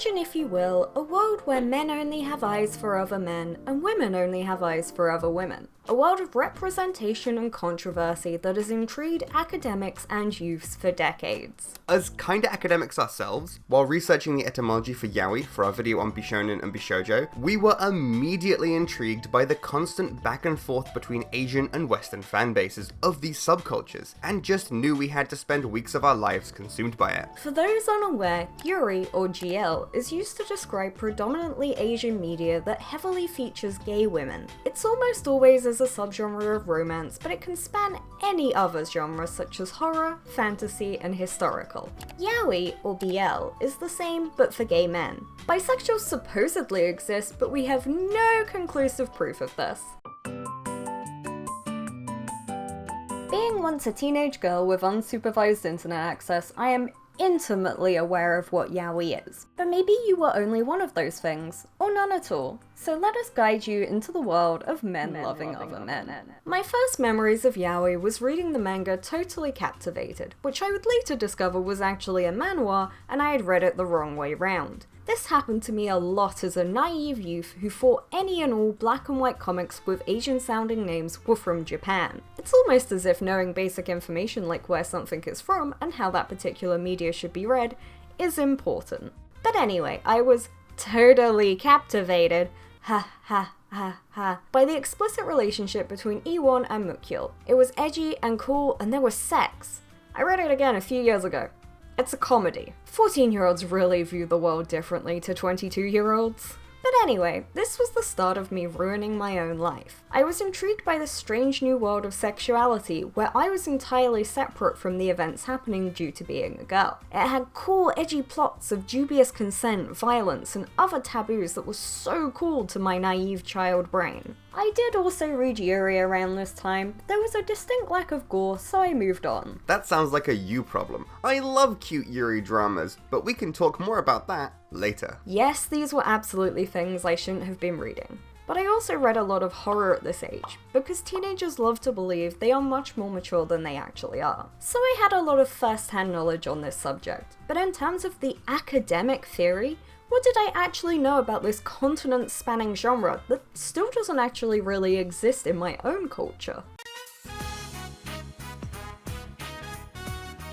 Imagine, if you will, a world where men only have eyes for other men and women only have eyes for other women. A world of representation and controversy that has intrigued academics and youths for decades. As kinda academics ourselves, while researching the etymology for yaoi for our video on Bishonen and Bishoujo, we were immediately intrigued by the constant back and forth between Asian and Western fan bases of these subcultures, and just knew we had to spend weeks of our lives consumed by it. For those unaware, Yuri, or GL, is used to describe predominantly Asian media that heavily features gay women. It's almost always as a subgenre of romance, but it can span any other genre such as horror, fantasy, and historical. Yaoi, or BL, is the same but for gay men. Bisexuals supposedly exist, but we have no conclusive proof of this. Being once a teenage girl with unsupervised internet access, I am intimately aware of what yaoi is. But maybe you were only one of those things, or none at all. So let us guide you into the world of men loving other men. My first memories of yaoi was reading the manga Totally Captivated, which I would later discover was actually a manhwa, and I had read it the wrong way round. This happened to me a lot as a naive youth who thought any and all black and white comics with Asian sounding names were from Japan. It's almost as if knowing basic information like where something is from and how that particular media should be read is important. But anyway, I was totally captivated, by the explicit relationship between Iwon and Mikhail. It was edgy and cool, and there was sex. I read it again a few years ago. It's a comedy. 14-year-olds really view the world differently to 22-year-olds. But anyway, this was the start of me ruining my own life. I was intrigued by this strange new world of sexuality where I was entirely separate from the events happening due to being a girl. It had cool, edgy plots of dubious consent, violence, and other taboos that was so cool to my naive child brain. I did also read Yuri around this time. There was a distinct lack of gore, so I moved on. That sounds like a you problem. I love cute Yuri dramas, but we can talk more about that later. Yes, these were absolutely things I shouldn't have been reading. But I also read a lot of horror at this age, because teenagers love to believe they are much more mature than they actually are. So I had a lot of first-hand knowledge on this subject. But in terms of the academic theory, what did I actually know about this continent-spanning genre that still doesn't actually really exist in my own culture?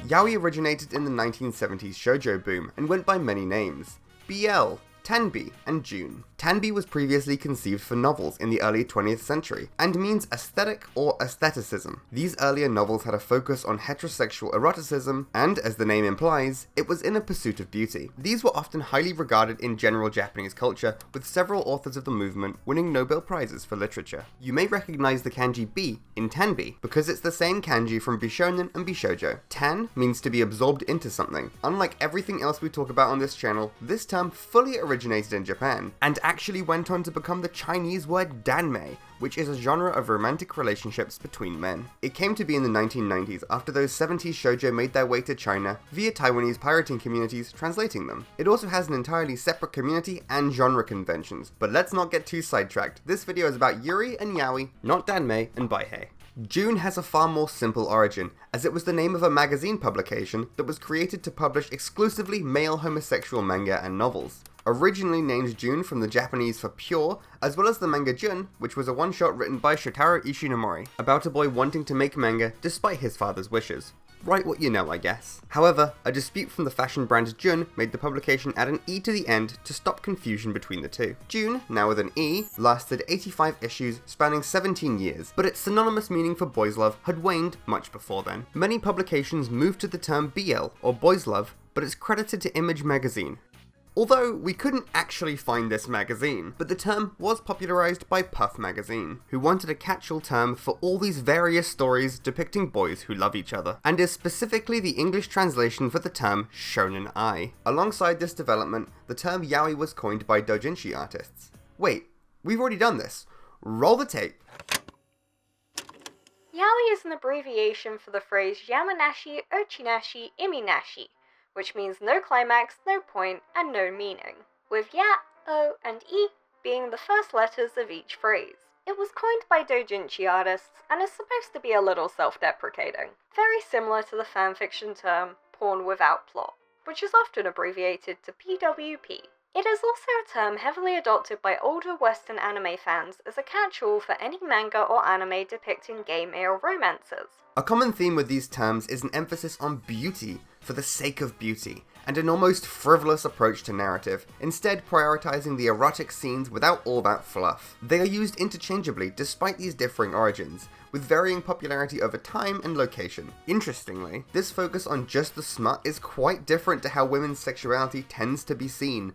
Yaoi originated in the 1970s shoujo boom and went by many names: BL, Tenbi, and June. Tenbi was previously conceived for novels in the early 20th century, and means aesthetic or aestheticism. These earlier novels had a focus on heterosexual eroticism, and, as the name implies, it was in a pursuit of beauty. These were often highly regarded in general Japanese culture, with several authors of the movement winning Nobel Prizes for literature. You may recognize the kanji bi in Tenbi, because it's the same kanji from Bishonen and Bishoujo. Ten means to be absorbed into something. Unlike everything else we talk about on this channel, this term fully originated in Japan, and actually went on to become the Chinese word danmei, which is a genre of romantic relationships between men. It came to be in the 1990s after those 70s shoujo made their way to China via Taiwanese pirating communities translating them. It also has an entirely separate community and genre conventions, but let's not get too sidetracked. This video is about Yuri and Yaoi, not danmei and baihei. June has a far more simple origin, as it was the name of a magazine publication that was created to publish exclusively male homosexual manga and novels. Originally named June from the Japanese for pure, as well as the manga Jun, which was a one-shot written by Shotaro Ishinomori, about a boy wanting to make manga despite his father's wishes. Write what you know, I guess. However, a dispute from the fashion brand Jun made the publication add an E to the end to stop confusion between the two. June, now with an E, lasted 85 issues spanning 17 years, but its synonymous meaning for boys love had waned much before then. Many publications moved to the term BL, or boys love, but it's credited to Image magazine. Although we couldn't actually find this magazine, but the term was popularized by Puff magazine, who wanted a catch-all term for all these various stories depicting boys who love each other, and is specifically the English translation for the term shonen ai. Alongside this development, the term yaoi was coined by doujinshi artists. Wait, we've already done this. Roll the tape. Yaoi is an abbreviation for the phrase Yamanashi, Ochinashi, Iminashi, which means no climax, no point, and no meaning, with ya, o, and i being the first letters of each phrase. It was coined by doujinshi artists and is supposed to be a little self-deprecating, very similar to the fanfiction term porn without plot. which is often abbreviated to PWP. It is also a term heavily adopted by older Western anime fans as a catch-all for any manga or anime depicting gay-male romances. A common theme with these terms is an emphasis on beauty for the sake of beauty, and an almost frivolous approach to narrative, instead prioritizing the erotic scenes without all that fluff. They are used interchangeably despite these differing origins, with varying popularity over time and location. Interestingly, this focus on just the smut is quite different to how women's sexuality tends to be seen,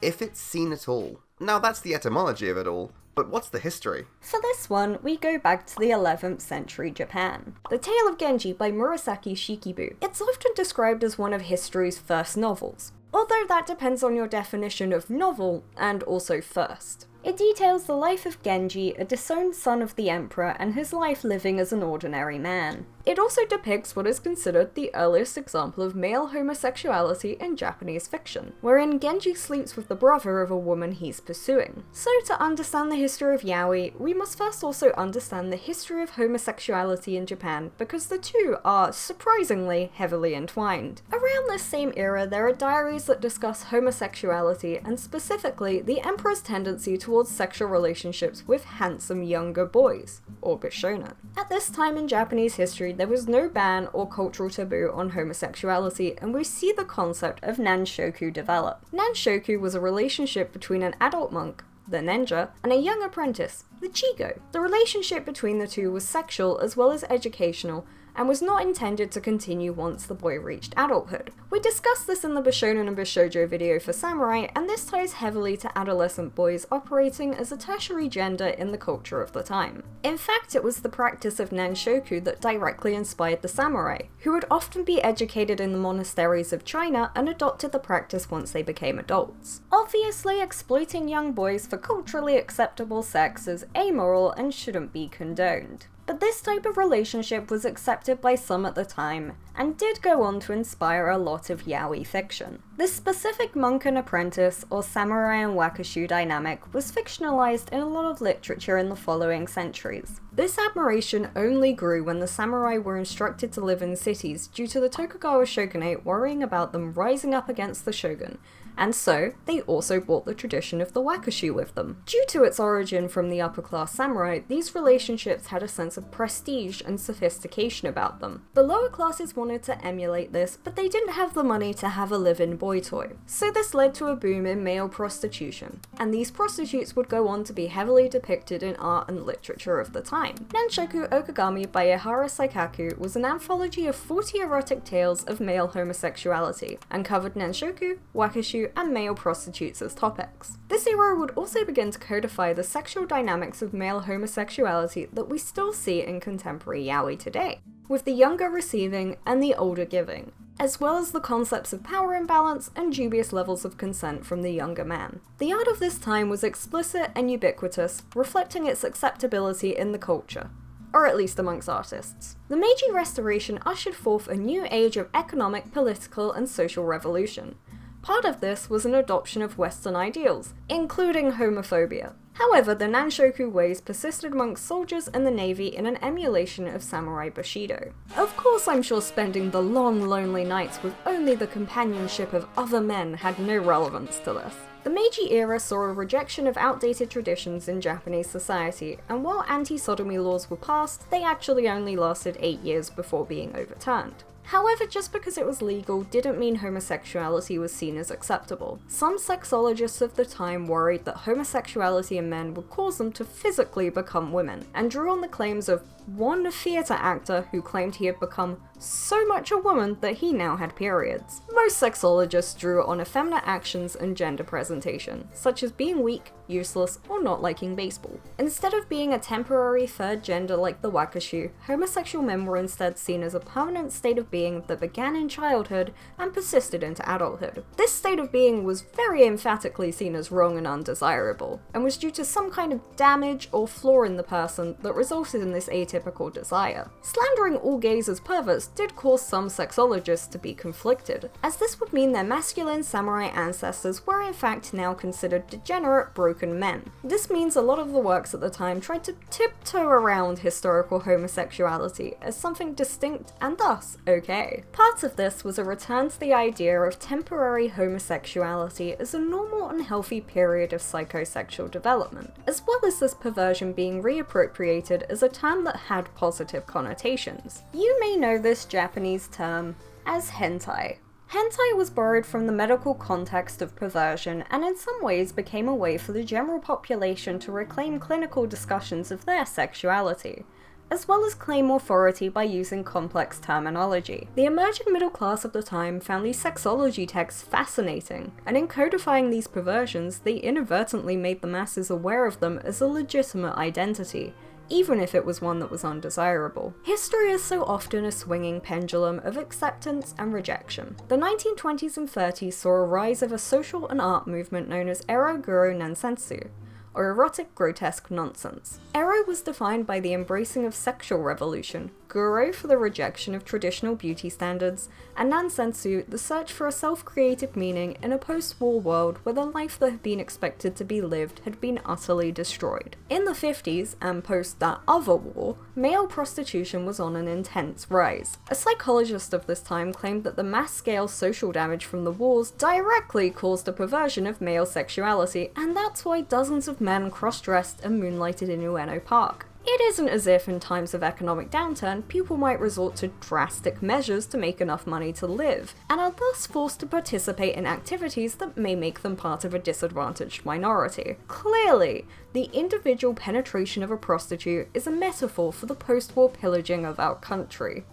if it's seen at all. Now that's the etymology of it all, but what's the history? For this one, we go back to the 11th century Japan. The Tale of Genji by Murasaki Shikibu. It's often described as one of history's first novels, although that depends on your definition of novel and also first. It details the life of Genji, a disowned son of the emperor, and his life living as an ordinary man. It also depicts what is considered the earliest example of male homosexuality in Japanese fiction, wherein Genji sleeps with the brother of a woman he's pursuing. So to understand the history of yaoi, we must first also understand the history of homosexuality in Japan, because the two are surprisingly heavily entwined. Around this same era, there are diaries that discuss homosexuality, and specifically the emperor's tendency towards sexual relationships with handsome younger boys, or bishonen. At this time in Japanese history, there was no ban or cultural taboo on homosexuality, and we see the concept of nanshoku develop. Nanshoku was a relationship between an adult monk, the ninja, and a young apprentice, the chigo. The relationship between the two was sexual as well as educational, and was not intended to continue once the boy reached adulthood. We discussed this in the Bishonen and Bishoujo video for samurai, and this ties heavily to adolescent boys operating as a tertiary gender in the culture of the time. In fact, it was the practice of nanshoku that directly inspired the samurai, who would often be educated in the monasteries of China and adopted the practice once they became adults. Obviously, exploiting young boys for culturally acceptable sex is amoral and shouldn't be condoned. But this type of relationship was accepted by some at the time, and did go on to inspire a lot of yaoi fiction. This specific monk and apprentice, or samurai and wakashu dynamic, was fictionalized in a lot of literature in the following centuries. This admiration only grew when the samurai were instructed to live in cities due to the Tokugawa shogunate worrying about them rising up against the shogun, and so they also brought the tradition of the wakashu with them. Due to its origin from the upper-class samurai, these relationships had a sense of prestige and sophistication about them. The lower classes wanted to emulate this, but they didn't have the money to have a live-in boy toy. So this led to a boom in male prostitution, and these prostitutes would go on to be heavily depicted in art and literature of the time. Nanshoku Okagami by Ihara Saikaku was an anthology of 40 erotic tales of male homosexuality, and covered nanshoku, wakashu, and male prostitutes as topics. This era would also begin to codify the sexual dynamics of male homosexuality that we still see in contemporary yaoi today, with the younger receiving and the older giving, as well as the concepts of power imbalance and dubious levels of consent from the younger man. The art of this time was explicit and ubiquitous, reflecting its acceptability in the culture, or at least amongst artists. The Meiji Restoration ushered forth a new age of economic, political, and social revolution. Part of this was an adoption of Western ideals, including homophobia. However, the nanshoku ways persisted amongst soldiers and the navy in an emulation of samurai bushido. Of course, I'm sure spending the long, lonely nights with only the companionship of other men had no relevance to this. The Meiji era saw a rejection of outdated traditions in Japanese society, and while anti-sodomy laws were passed, they actually only lasted 8 years before being overturned. However, just because it was legal didn't mean homosexuality was seen as acceptable. Some sexologists of the time worried that homosexuality in men would cause them to physically become women, and drew on the claims of one theatre actor who claimed he had become so much a woman that he now had periods. Most sexologists drew on effeminate actions and gender presentation, such as being weak, useless, or not liking baseball. Instead of being a temporary third gender like the wakashu, homosexual men were instead seen as a permanent state of being that began in childhood and persisted into adulthood. This state of being was very emphatically seen as wrong and undesirable, and was due to some kind of damage or flaw in the person that resulted in this atypical desire. Slandering all gays as perverts genres did cause some sexologists to be conflicted, as this would mean their masculine samurai ancestors were in fact now considered degenerate, broken men. This means a lot of the works at the time tried to tiptoe around historical homosexuality as something distinct and thus okay. Part of this was a return to the idea of temporary homosexuality as a normal and healthy period of psychosexual development, as well as this perversion being reappropriated as a term that had positive connotations. You may know this Japanese term as hentai. Hentai was borrowed from the medical context of perversion and in some ways became a way for the general population to reclaim clinical discussions of their sexuality, as well as claim authority by using complex terminology. The emerging middle class of the time found these sexology texts fascinating, and in codifying these perversions, they inadvertently made the masses aware of them as a legitimate identity, even if it was one that was undesirable. History is so often a swinging pendulum of acceptance and rejection. The 1920s and 30s saw a rise of a social and art movement known as Ero-Guro Nansensu, or erotic grotesque nonsense. Ero was defined by the embracing of sexual revolution, Guro for the rejection of traditional beauty standards, and Nansensu the search for a self-created meaning in a post-war world where the life that had been expected to be lived had been utterly destroyed. In the 50s, and post that other war, male prostitution was on an intense rise. A psychologist of this time claimed that the mass-scale social damage from the wars directly caused a perversion of male sexuality, and that's why dozens of men cross-dressed and moonlighted in Ueno Park. It isn't as if in times of economic downturn, people might resort to drastic measures to make enough money to live, and are thus forced to participate in activities that may make them part of a disadvantaged minority. Clearly, the individual penetration of a prostitute is a metaphor for the post-war pillaging of our country.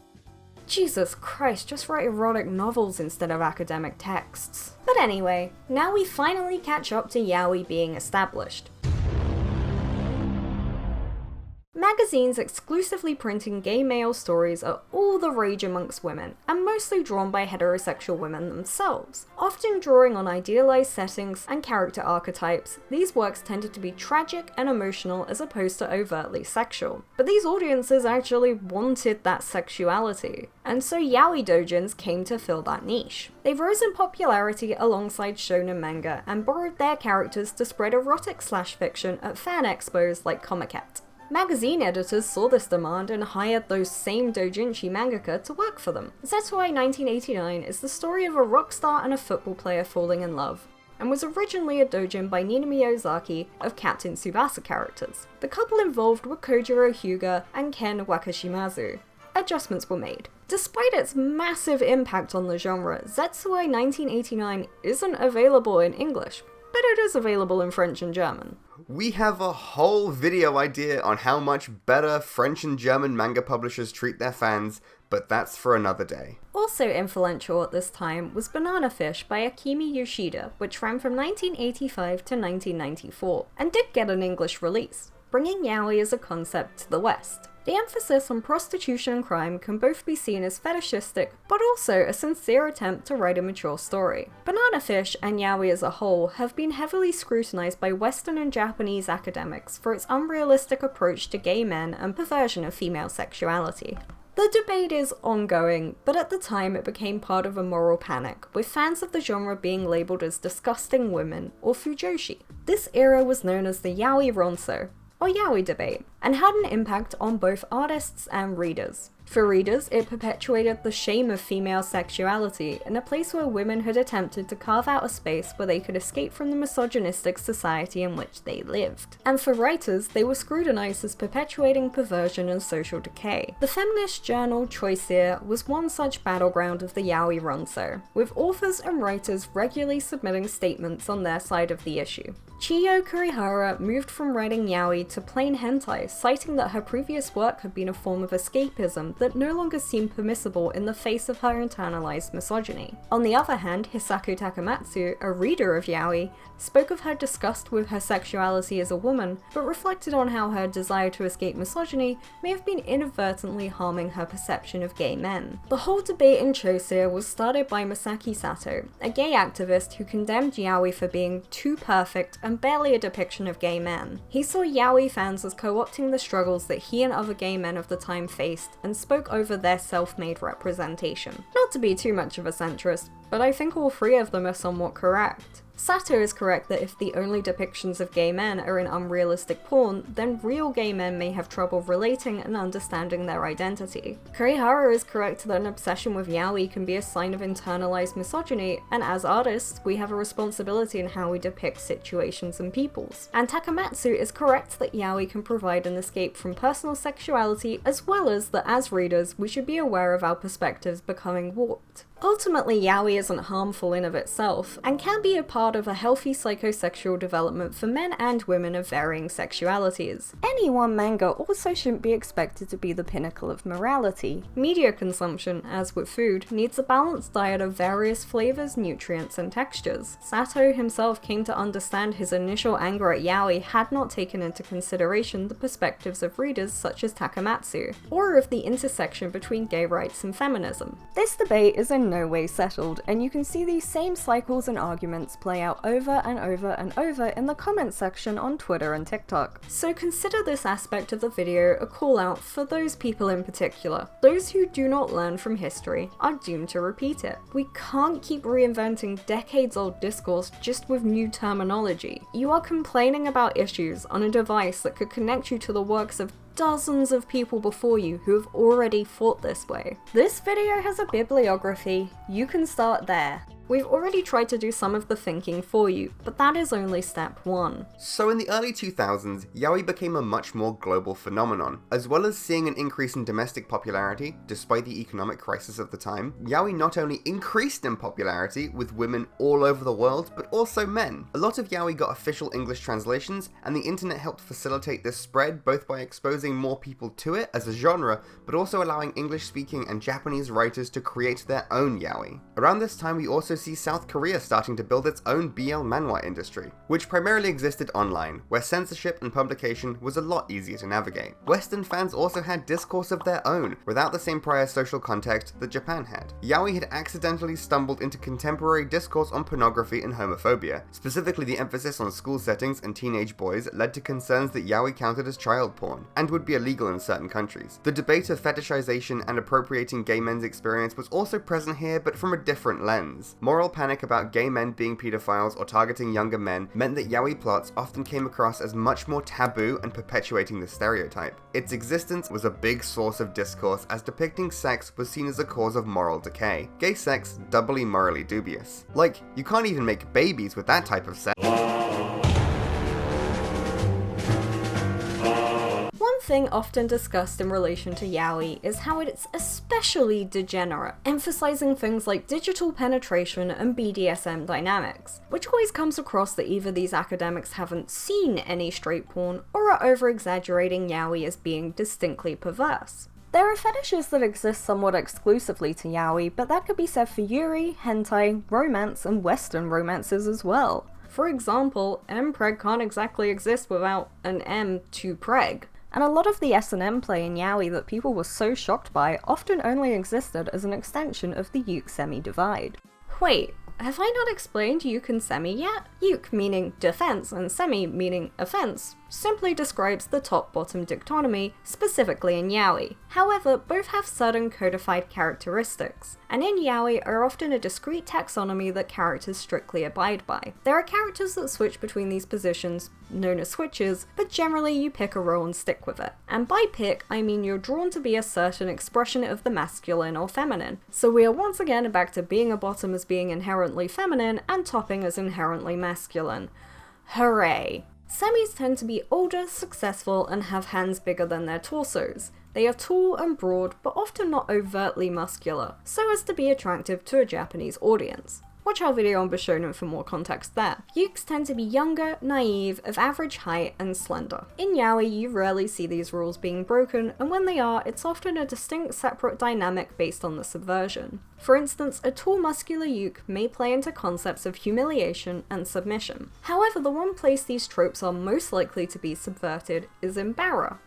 Jesus Christ, just write erotic novels instead of academic texts. But anyway, now we finally catch up to yaoi being established. Magazines exclusively printing gay male stories are all the rage amongst women, and mostly drawn by heterosexual women themselves. Often drawing on idealized settings and character archetypes, these works tended to be tragic and emotional as opposed to overtly sexual. But these audiences actually wanted that sexuality, and so yaoi doujins came to fill that niche. They rose in popularity alongside shonen manga, and borrowed their characters to spread erotic/fiction at fan expos like Comiket. Magazine editors saw this demand and hired those same doujinshi mangaka to work for them. Zetsuai 1989 is the story of a rock star and a football player falling in love, and was originally a doujin by Nina Miyazaki of Captain Tsubasa characters. The couple involved were Kojiro Hyuga and Ken Wakashimazu. Adjustments were made. Despite its massive impact on the genre, Zetsuai 1989 isn't available in English, but it is available in French and German. We have a whole video idea on how much better French and German manga publishers treat their fans, but that's for another day. Also influential at this time was Banana Fish by Akemi Yoshida, which ran from 1985 to 1994, and did get an English release, bringing yaoi as a concept to the West. The emphasis on prostitution and crime can both be seen as fetishistic, but also a sincere attempt to write a mature story. Banana Fish and yaoi as a whole have been heavily scrutinized by Western and Japanese academics for its unrealistic approach to gay men and perversion of female sexuality. The debate is ongoing, but at the time it became part of a moral panic, with fans of the genre being labelled as disgusting women, or fujoshi. This era was known as the yaoi ronso, or yaoi debate, and had an impact on both artists and readers. For readers, it perpetuated the shame of female sexuality in a place where women had attempted to carve out a space where they could escape from the misogynistic society in which they lived. And for writers, they were scrutinized as perpetuating perversion and social decay. The feminist journal Choiseer was one such battleground of the yaoi ronso, with authors and writers regularly submitting statements on their side of the issue. Chiyo Kurihara moved from writing yaoi to plain hentai, citing that her previous work had been a form of escapism that no longer seemed permissible in the face of her internalized misogyny. On the other hand, Hisaku Takamatsu, a reader of yaoi, spoke of her disgust with her sexuality as a woman, but reflected on how her desire to escape misogyny may have been inadvertently harming her perception of gay men. The whole debate in Choiseer was started by Masaki Sato, a gay activist who condemned yaoi for being too perfect and barely a depiction of gay men. He saw yaoi fans as co-opting highlighting the struggles that he and other gay men of the time faced and spoke over their self-made representation. Not to be too much of a centrist, but I think all three of them are somewhat correct. Sato is correct that if the only depictions of gay men are in unrealistic porn, then real gay men may have trouble relating and understanding their identity. Kurihara is correct that an obsession with yaoi can be a sign of internalized misogyny, and as artists, we have a responsibility in how we depict situations and peoples. And Takamatsu is correct that yaoi can provide an escape from personal sexuality, as well as that as readers, we should be aware of our perspectives becoming warped. Ultimately, yaoi isn't harmful in of itself, and can be a part of a healthy psychosexual development for men and women of varying sexualities. Any one manga also shouldn't be expected to be the pinnacle of morality. Media consumption, as with food, needs a balanced diet of various flavors, nutrients, and textures. Sato himself came to understand his initial anger at yaoi had not taken into consideration the perspectives of readers such as Takamatsu, or of the intersection between gay rights and feminism. This debate is in no way settled, and you can see these same cycles and arguments play out over and over and over in the comments section on Twitter and TikTok. So consider this aspect of the video a call out for those people in particular. Those who do not learn from history are doomed to repeat it. We can't keep reinventing decades-old discourse just with new terminology. You are complaining about issues on a device that could connect you to the works of dozens of people before you who have already thought this way. This video has a bibliography. You can start there. We've already tried to do some of the thinking for you, but that is only step one. So in the early 2000s, yaoi became a much more global phenomenon. As well as seeing an increase in domestic popularity, despite the economic crisis of the time, yaoi not only increased in popularity with women all over the world, but also men. A lot of yaoi got official English translations, and the internet helped facilitate this spread both by exposing more people to it as a genre, but also allowing English-speaking and Japanese writers to create their own yaoi. Around this time we also see South Korea starting to build its own BL manhwa industry, which primarily existed online, where censorship and publication was a lot easier to navigate. Western fans also had discourse of their own, without the same prior social context that Japan had. Yaoi had accidentally stumbled into contemporary discourse on pornography and homophobia. Specifically, the emphasis on school settings and teenage boys led to concerns that yaoi counted as child porn, and would be illegal in certain countries. The debate of fetishization and appropriating gay men's experience was also present here, but from a different lens. Moral panic about gay men being pedophiles or targeting younger men meant that yaoi plots often came across as much more taboo and perpetuating the stereotype. Its existence was a big source of discourse, as depicting sex was seen as a cause of moral decay. Gay sex doubly morally dubious. Like, you can't even make babies with that type of sex. Thing often discussed in relation to yaoi is how it's especially degenerate, emphasizing things like digital penetration and BDSM dynamics, which always comes across that either these academics haven't seen any straight porn or are over-exaggerating yaoi as being distinctly perverse. There are fetishes that exist somewhat exclusively to yaoi, but that could be said for yuri, hentai, romance, and western romances as well. For example, mpreg can't exactly exist without an M to preg. And a lot of the S&M play in yaoi that people were so shocked by often only existed as an extension of the Yuk-Semi divide. Wait, have I not explained Yuk and Semi yet? Yuk meaning defense and Semi meaning offense simply describes the top-bottom dichotomy, specifically in yaoi. However, both have certain codified characteristics, and in yaoi are often a discrete taxonomy that characters strictly abide by. There are characters that switch between these positions, known as switches, but generally you pick a role and stick with it. And by pick, I mean you're drawn to be a certain expression of the masculine or feminine. So we are once again back to being a bottom as being inherently feminine and topping as inherently masculine. Hooray! Semis tend to be older, successful, and have hands bigger than their torsos. They are tall and broad, but often not overtly muscular, so as to be attractive to a Japanese audience. Watch our video on Bishonen for more context there. Yuks tend to be younger, naive, of average height, and slender. In yaoi, you rarely see these rules being broken, and when they are, it's often a distinct separate dynamic based on the subversion. For instance, a tall muscular yuk may play into concepts of humiliation and submission. However, the one place these tropes are most likely to be subverted is in bara.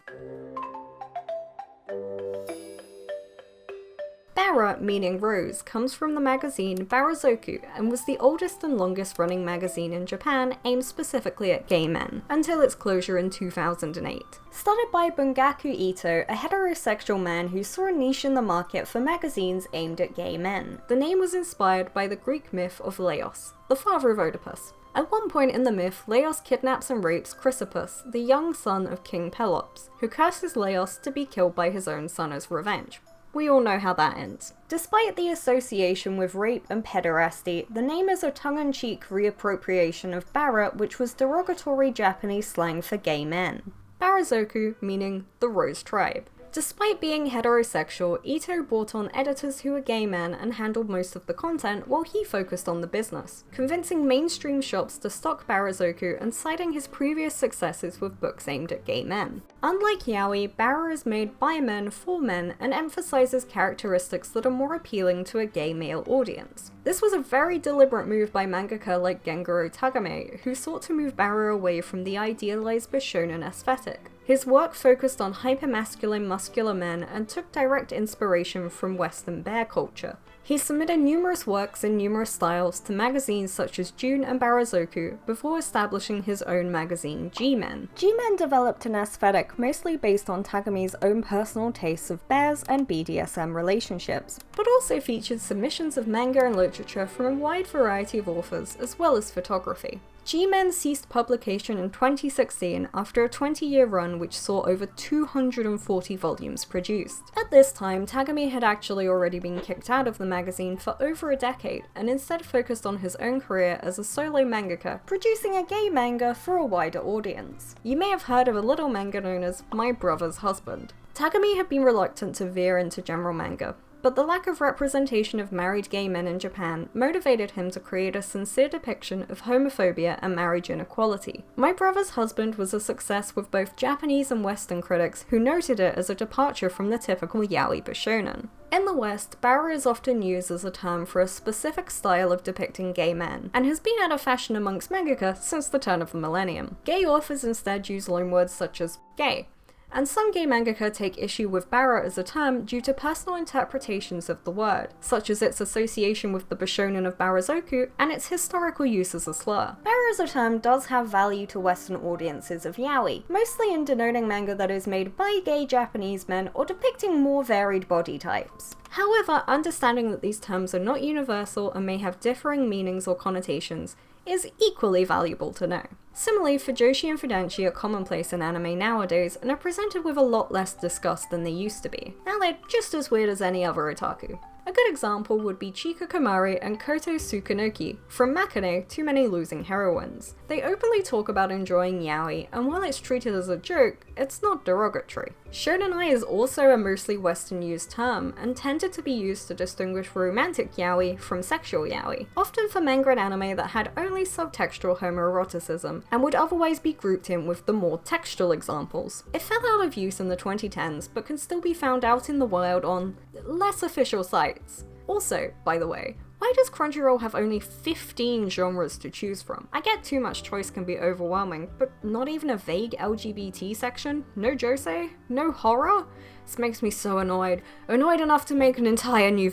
Bara, meaning rose, comes from the magazine Barazoku and was the oldest and longest running magazine in Japan aimed specifically at gay men, until its closure in 2008. Started by Bungaku Ito, a heterosexual man who saw a niche in the market for magazines aimed at gay men. The name was inspired by the Greek myth of Laos, the father of Oedipus. At one point in the myth, Laos kidnaps and rapes Chrysippus, the young son of King Pelops, who curses Laos to be killed by his own son as revenge. We all know how that ends. Despite the association with rape and pederasty, the name is a tongue-in-cheek reappropriation of Bara, which was derogatory Japanese slang for gay men. Barazoku meaning the Rose Tribe. Despite being heterosexual, Ito brought on editors who were gay men and handled most of the content while he focused on the business, convincing mainstream shops to stock Barazoku and citing his previous successes with books aimed at gay men. Unlike yaoi, Bara is made by men for men and emphasizes characteristics that are more appealing to a gay male audience. This was a very deliberate move by mangaka like Gengaro Tagame, who sought to move Bara away from the idealized Bishonen aesthetic. His work focused on hypermasculine muscular men and took direct inspiration from Western bear culture. He submitted numerous works in numerous styles to magazines such as June and Barazoku before establishing his own magazine, G-Men. G-Men developed an aesthetic mostly based on Tagame's own personal tastes of bears and BDSM relationships, but also featured submissions of manga and literature from a wide variety of authors as well as photography. G-Men ceased publication in 2016 after a 20-year run which saw over 240 volumes produced. At this time, Tagame had actually already been kicked out of the magazine for over a decade and instead focused on his own career as a solo mangaka, producing a gay manga for a wider audience. You may have heard of a little manga known as My Brother's Husband. Tagame had been reluctant to veer into general manga, but the lack of representation of married gay men in Japan motivated him to create a sincere depiction of homophobia and marriage inequality. My Brother's Husband was a success with both Japanese and Western critics who noted it as a departure from the typical yaoi bishonen. In the West, Bara is often used as a term for a specific style of depicting gay men, and has been out of fashion amongst mangaka since the turn of the millennium. Gay authors instead use loanwords such as gay, and some gay mangaka take issue with Bara as a term due to personal interpretations of the word, such as its association with the Bishonen of Barazoku and its historical use as a slur. Bara as a term does have value to Western audiences of yaoi, mostly in denoting manga that is made by gay Japanese men or depicting more varied body types. However, understanding that these terms are not universal and may have differing meanings or connotations is equally valuable to know. Similarly, fujoshi and fudanshi are commonplace in anime nowadays and are presented with a lot less disgust than they used to be. Now they're just as weird as any other otaku. A good example would be Chika Komari and Koto Tsukunoki from Makane, Too Many Losing Heroines. They openly talk about enjoying yaoi, and while it's treated as a joke, it's not derogatory. Shonenai is also a mostly Western used term, and tended to be used to distinguish romantic yaoi from sexual yaoi, often for manga and anime that had only subtextual homoeroticism, and would otherwise be grouped in with the more textual examples. It fell out of use in the 2010s, but can still be found out in the wild on less official sites. Also, by the way, why does Crunchyroll have only 15 genres to choose from? I get too much choice can be overwhelming, but not even a vague LGBT section? No josei? No horror? This makes me so annoyed. Annoyed enough to make an entire new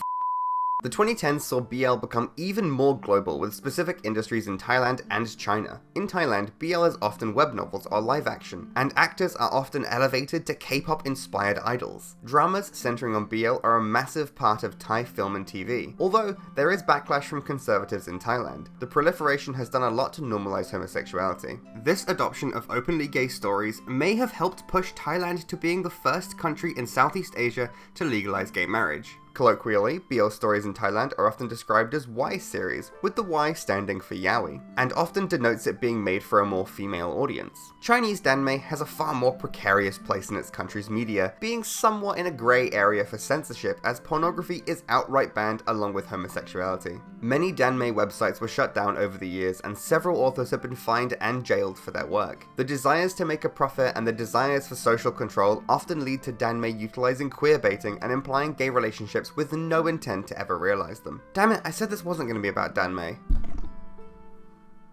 The 2010s saw BL become even more global with specific industries in Thailand and China. In Thailand, BL is often web novels or live action, and actors are often elevated to K-pop inspired idols. Dramas centering on BL are a massive part of Thai film and TV, although there is backlash from conservatives in Thailand. The proliferation has done a lot to normalize homosexuality. This adoption of openly gay stories may have helped push Thailand to being the first country in Southeast Asia to legalize gay marriage. Colloquially, BL stories in Thailand are often described as Y series, with the Y standing for yaoi, and often denotes it being made for a more female audience. Chinese danmei has a far more precarious place in its country's media, being somewhat in a grey area for censorship as pornography is outright banned along with homosexuality. Many danmei websites were shut down over the years, and several authors have been fined and jailed for their work. The desires to make a profit and the desires for social control often lead to danmei utilizing queerbaiting and implying gay relationships with no intent to ever realize them. Damn it, I said this wasn't going to be about danmei.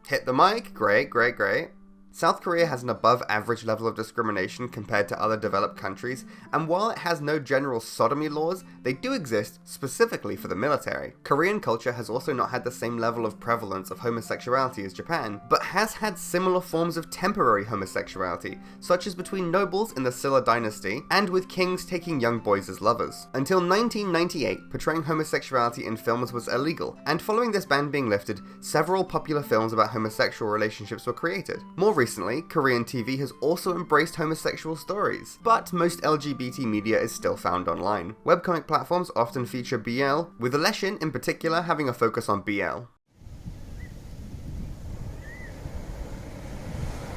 Hit the mic, great. South Korea has an above average level of discrimination compared to other developed countries, and while it has no general sodomy laws, they do exist specifically for the military. Korean culture has also not had the same level of prevalence of homosexuality as Japan, but has had similar forms of temporary homosexuality, such as between nobles in the Silla dynasty, and with kings taking young boys as lovers. Until 1998, portraying homosexuality in films was illegal, and following this ban being lifted, several popular films about homosexual relationships were created. More recently, Korean TV has also embraced homosexual stories, but most LGBT media is still found online. Webcomic platforms often feature BL, with Leshin in particular having a focus on BL.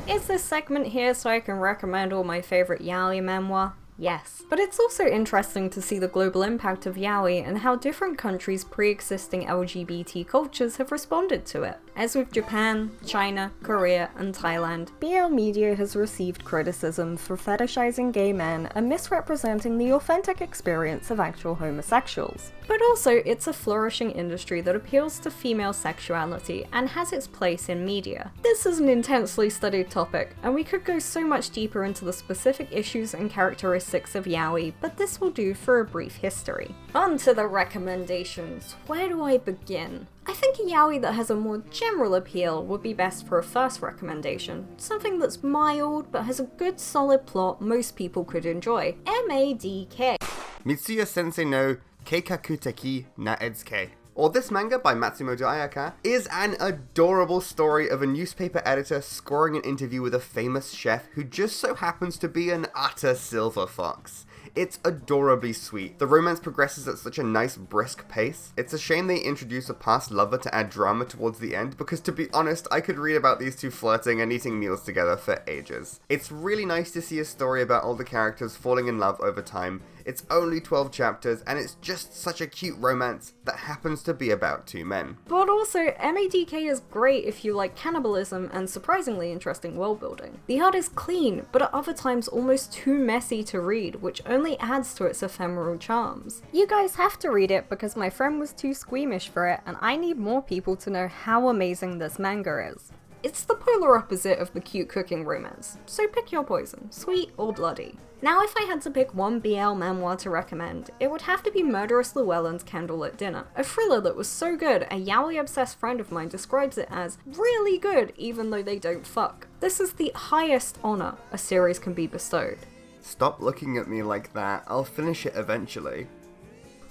Is this segment here so I can recommend all my favourite yaoi memoir? Yes. But it's also interesting to see the global impact of yaoi and how different countries' pre-existing LGBT cultures have responded to it. As with Japan, China, Korea, and Thailand, BL media has received criticism for fetishizing gay men and misrepresenting the authentic experience of actual homosexuals. But also, it's a flourishing industry that appeals to female sexuality and has its place in media. This is an intensely studied topic, and we could go so much deeper into the specific issues and characteristics of yaoi, but this will do for a brief history. On to the recommendations. Where do I begin? I think a yaoi that has a more general appeal would be best for a first recommendation. Something that's mild but has a good solid plot most people could enjoy. MADK. Mitsuya Sensei no Keikakuteki na Ezuke, or this manga by Matsumoto Ayaka, is an adorable story of a newspaper editor scoring an interview with a famous chef who just so happens to be an utter silver fox. It's adorably sweet. The romance progresses at such a nice, brisk pace. It's a shame they introduce a past lover to add drama towards the end, because to be honest, I could read about these two flirting and eating meals together for ages. It's really nice to see a story about all the characters falling in love over time. It's only 12 chapters, and it's just such a cute romance that happens to be about two men. But also, MADK is great if you like cannibalism and surprisingly interesting world building. The art is clean, but at other times almost too messy to read, which only adds to its ephemeral charms. You guys have to read it because my friend was too squeamish for it, and I need more people to know how amazing this manga is. It's the polar opposite of the cute cooking romance, so pick your poison, sweet or bloody. Now if I had to pick one BL memoir to recommend, it would have to be Murderous Llewellyn's Candlelit Dinner, a thriller that was so good a yaoi-obsessed friend of mine describes it as really good even though they don't fuck. This is the highest honour a series can be bestowed. Stop looking at me like that, I'll finish it eventually.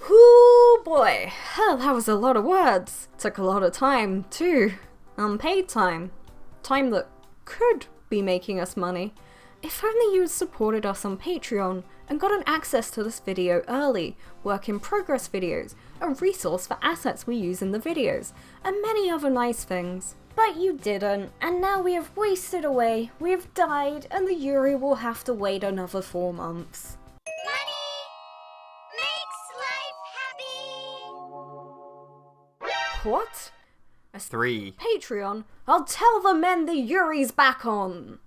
Whoo boy, that was a lot of words. Took a lot of time too. Unpaid time. Time that could be making us money. If only you had supported us on Patreon and gotten access to this video early, work in progress videos, a resource for assets we use in the videos, and many other nice things. But you didn't, and now we have wasted away, we have died, and the Yuri will have to wait another 4 months. Money makes life happy. What? 3. Patreon? I'll tell the men the Yuri's back on!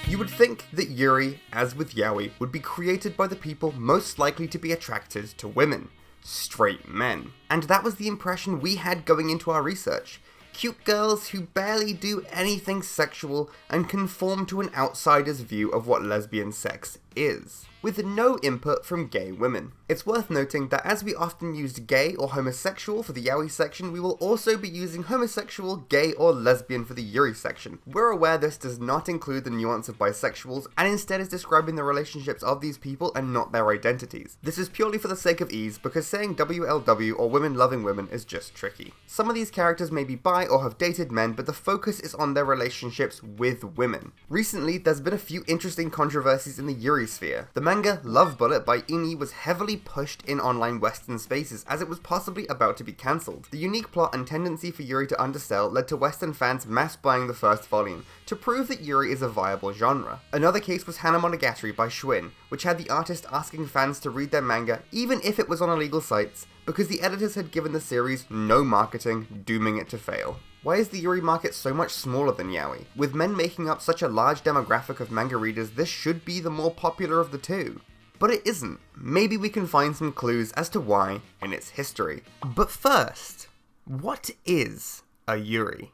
You would think that Yuri, as with yaoi, would be created by the people most likely to be attracted to women, straight men. And that was the impression we had going into our research. Cute girls who barely do anything sexual and conform to an outsider's view of what lesbian sex is, with no input from gay women. It's worth noting that as we often used gay or homosexual for the yaoi section, we will also be using homosexual, gay, or lesbian for the yuri section. We're aware this does not include the nuance of bisexuals, and instead is describing the relationships of these people and not their identities. This is purely for the sake of ease, because saying WLW or women loving women is just tricky. Some of these characters may be bi or have dated men, but the focus is on their relationships with women. Recently, there's been a few interesting controversies in the yuri sphere. The manga Love Bullet by Ini was heavily pushed in online Western spaces as it was possibly about to be cancelled. The unique plot and tendency for yuri to undersell led to Western fans mass buying the first volume to prove that yuri is a viable genre. Another case was Hana Monogatari by Schwinn, which had the artist asking fans to read their manga even if it was on illegal sites, because the editors had given the series no marketing, dooming it to fail. Why is the yuri market so much smaller than yaoi? With men making up such a large demographic of manga readers, this should be the more popular of the two. But it isn't. Maybe we can find some clues as to why in its history. But first, What is a Yuri?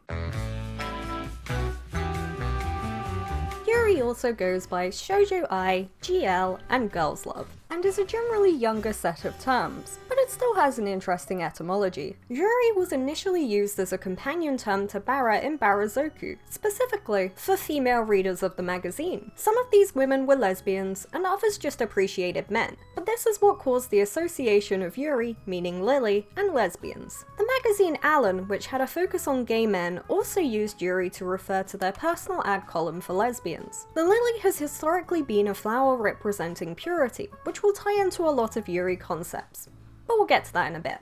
Yuri also goes by shoujo ai, GL, and girls love, and is a generally younger set of terms, but it still has an interesting etymology. Yuri was initially used as a companion term to bara in barazoku, specifically for female readers of the magazine. Some of these women were lesbians, and others just appreciated men, but this is what caused the association of Yuri, meaning lily, and lesbians. The magazine Alan, which had a focus on gay men, also used Yuri to refer to their personal ad column for lesbians. The lily has historically been a flower representing purity, which will tie into a lot of Yuri concepts, but we'll get to that in a bit.